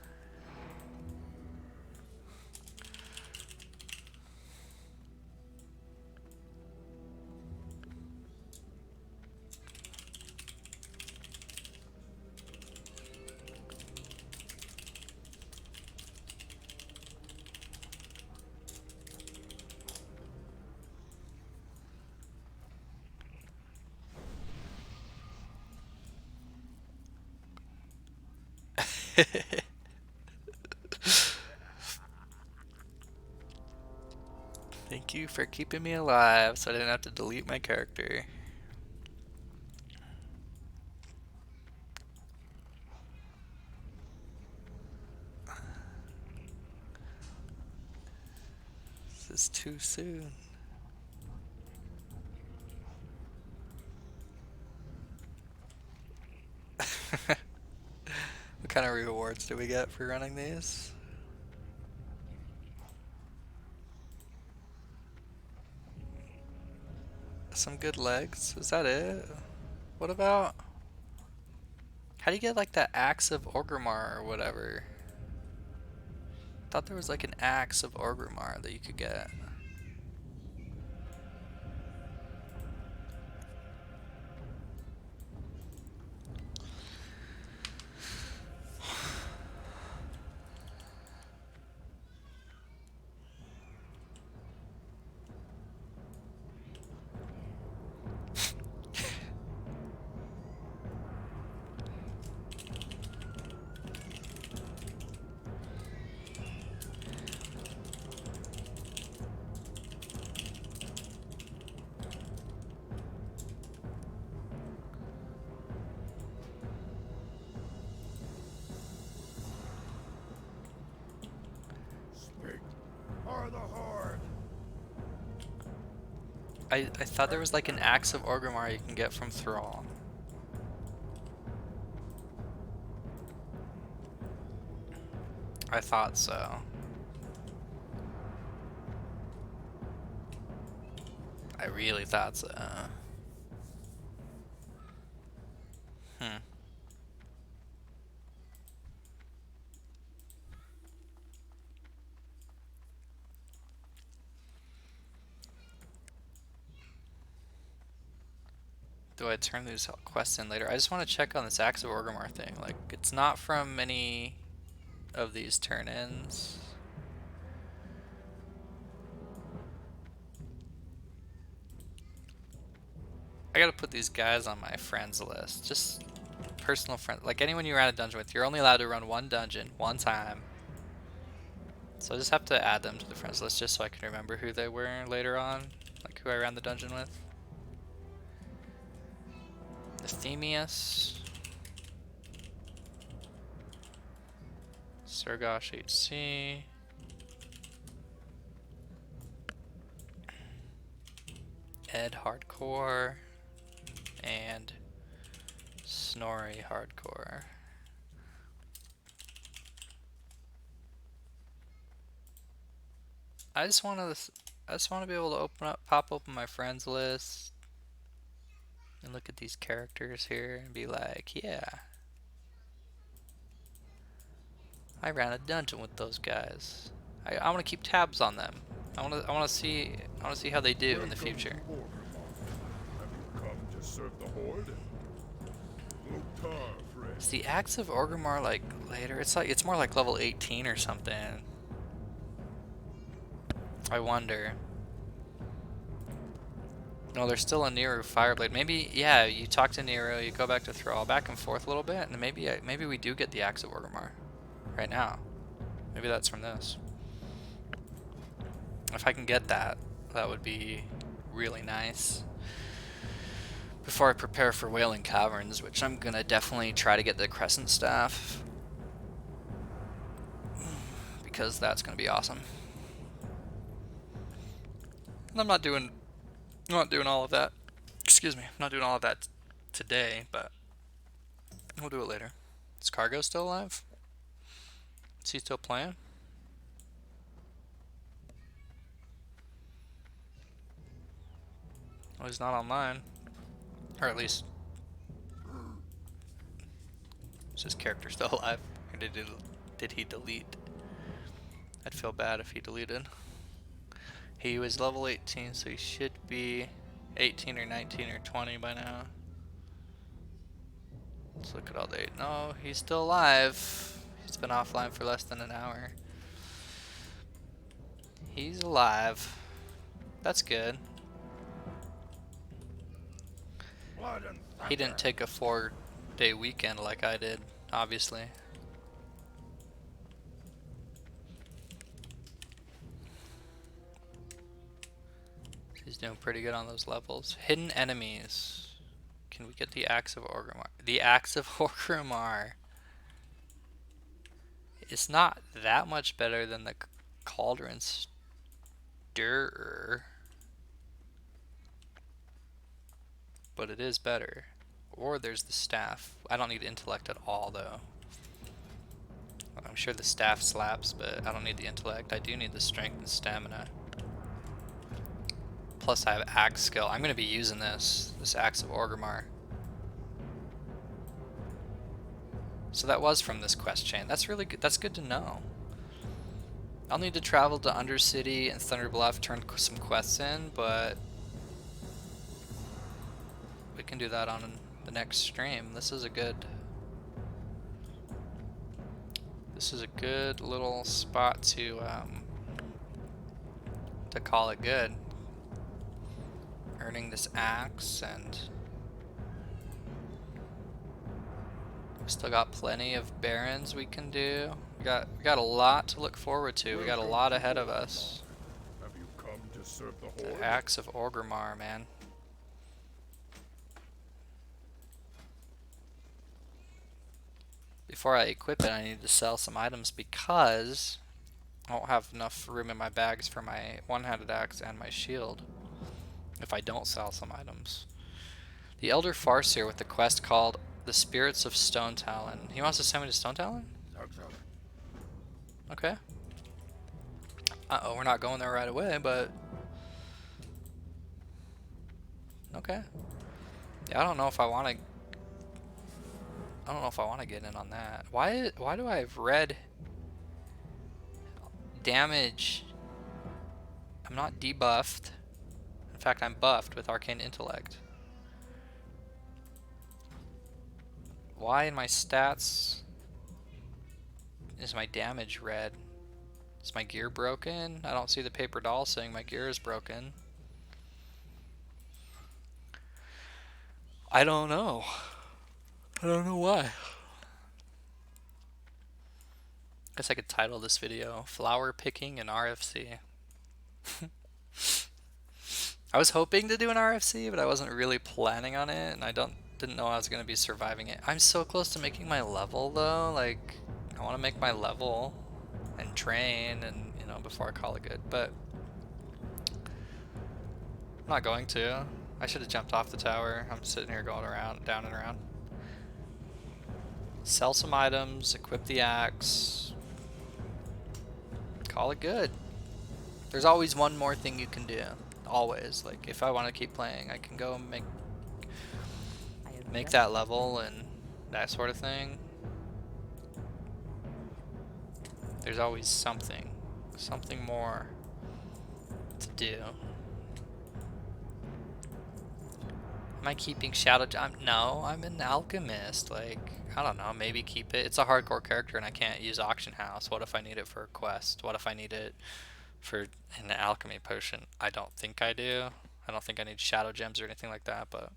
Thank you for keeping me alive so I didn't have to delete my character. This is too soon. What kind of rewards do we get for running these? Some good legs? Is that it? What about... How do you get like that Axe of Orgrimmar or whatever? I thought there was like an Axe of Orgrimmar that you could get. Are the horde. I thought there was like an Axe of Orgrimmar you can get from Thrall. I thought so. I really thought so. Hmm. Do I turn these quests in later? I just want to check on this Axe of Orgrimmar thing. Like, it's not from any of these turn-ins. I gotta put these guys on my friends list. Just personal friends. Like, anyone you run a dungeon with, you're only allowed to run one dungeon, one time. So I just have to add them to the friends list just so I can remember who they were later on. Like, who I ran the dungeon with. Athemius, Sergosh HC, Ed Hardcore, and Snorri hardcore. I just want to be able to pop open my friends list and look at these characters here and be like, yeah, I ran a dungeon with those guys. I want to keep tabs on them. I want to see how they do in the future. Welcome to Orgrimmar. Have you come to serve the Horde? Loktar, friend. Is the Axe of Orgrimmar like later? It's more like level 18 or something. I wonder. No, there's still a Nero Fireblade. Maybe, yeah, you talk to Nero, you go back to Thrall, back and forth a little bit, and maybe we do get the Axe of Orgrimmar right now. Maybe that's from this. If I can get that, that would be really nice. Before I prepare for Wailing Caverns, which I'm gonna definitely try to get the Crescent Staff, because that's gonna be awesome. And I'm not doing all of that. Excuse me, I'm not doing all of that today, but we'll do it later. Is Cargo still alive? Is he still playing? Well, he's not online. Or at least... is his character still alive? Or did he delete? I'd feel bad if he deleted. He was level 18, so he should be 18 or 19 or 20 by now. Let's look at all the... No, he's still alive. He's been offline for less than an hour. He's alive. That's good. He didn't take a 4-day weekend like I did, obviously. He's doing pretty good on those levels. Hidden enemies. Can we get the Axe of Orgrimmar? The Axe of Orgrimmar. It's not that much better than the Cauldron Stirrer, but it is better. Or there's the staff. I don't need intellect at all though. I'm sure the staff slaps, but I don't need the intellect. I do need the strength and stamina. Plus I have axe skill. I'm gonna be using this Axe of Orgrimmar. So that was from this quest chain. That's really good. That's good to know. I'll need to travel to Undercity and Thunderbluff, turn some quests in, but we can do that on the next stream. This is a good little spot to call it good. Earning this axe, and we still got plenty of barons we can do. We got a lot to look forward to. We got a lot ahead of us. Have you come to serve the Horde? The Axe of Orgrimmar, man. Before I equip it, I need to sell some items because I won't have enough room in my bags for my one-handed axe and my shield if I don't sell some items. The Elder Farseer with the quest called The Spirits of Stone Talon. He wants to send me to Stone Talon? Okay. Uh-oh, we're not going there right away, but... okay. Yeah, I don't know if I want to get in on that. Why do I have red damage? I'm not debuffed. In fact, I'm buffed with Arcane Intellect. Why in my stats is my damage red? Is my gear broken? I don't see the paper doll saying my gear is broken. I don't know. I don't know why. Guess I could title this video Flower Picking and RFC. I was hoping to do an RFC, but I wasn't really planning on it, and I didn't know I was going to be surviving it. I'm so close to making my level though. Like, I want to make my level and train, and before I call it good, but I'm not going to. I should have jumped off the tower. I'm sitting here going around, down and around. Sell some items, equip the axe. Call it good. There's always one more thing you can do. Always. Like, if I want to keep playing, I can go and make that level and that sort of thing. There's always something more to do. Am I keeping Shadow? No, I'm an alchemist. Like, I don't know, maybe keep it. It's a hardcore character and I can't use Auction House. What if I need it for a quest? What if I need it for an alchemy potion? I don't think I do. I don't think I need shadow gems or anything like that, but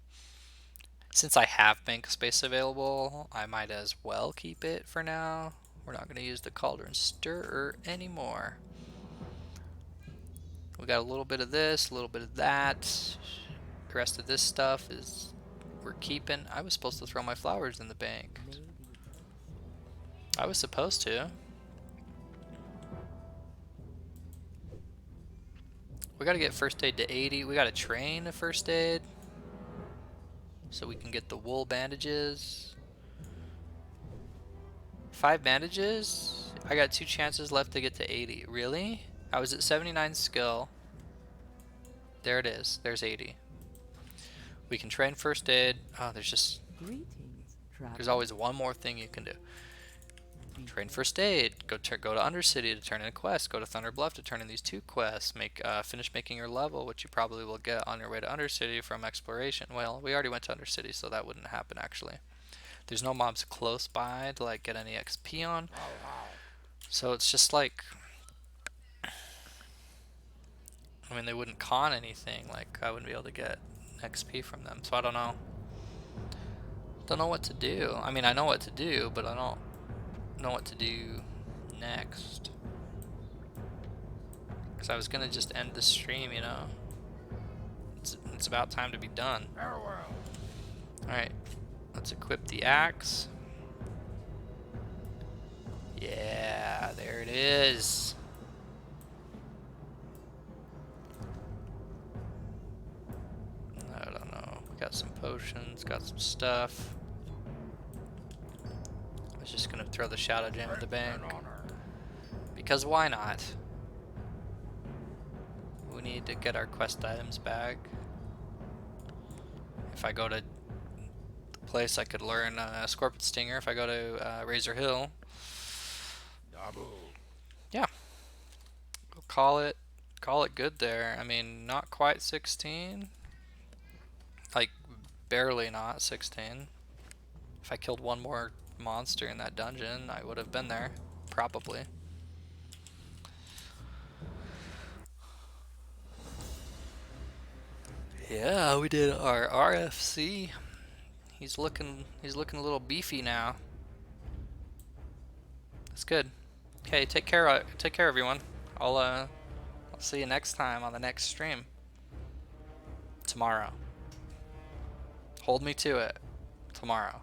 since I have bank space available, I might as well keep it for now. We're not going to use the Cauldron Stirrer anymore. We got a little bit of this, a little bit of that. The rest of this stuff is we're keeping. I was supposed to throw my flowers in the bank. I was supposed to. We got to get first aid to 80. We got to train a first aid so we can get the wool bandages. 5 bandages? I got 2 chances left to get to 80. Really? I was at 79 skill. There it is. There's 80. We can train first aid. Oh, there's always one more thing you can do. Train first aid. Go to Undercity to turn in a quest. Go to Thunder Bluff to turn in these 2 quests. Finish making your level, which you probably will get on your way to Undercity from exploration. Well, we already went to Undercity, so that wouldn't happen actually. There's no mobs close by to like get any XP on. So it's just like, I mean, they wouldn't con anything. Like, I wouldn't be able to get XP from them. So I don't know. Don't know what to do. I mean, I know what to do, but I don't know what to do next. Because I was going to just end the stream, you know. It's about time to be done. Alright. Let's equip the axe. Yeah, there it is. I don't know. Got some potions, got some stuff. I was just gonna throw the shadow gem at the bank. Because why not? We need to get our quest items back. If I go to the place I could learn Scorpion Stinger, if I go to Razor Hill. Yeah. We'll call it good there. I mean, not quite 16. Like, barely not 16. If I killed one more monster in that dungeon, I would have been there. Probably. Yeah, we did our RFC. He's looking a little beefy now. That's good. Okay, take care everyone. I'll see you next time on the next stream. Tomorrow. Hold me to it. Tomorrow.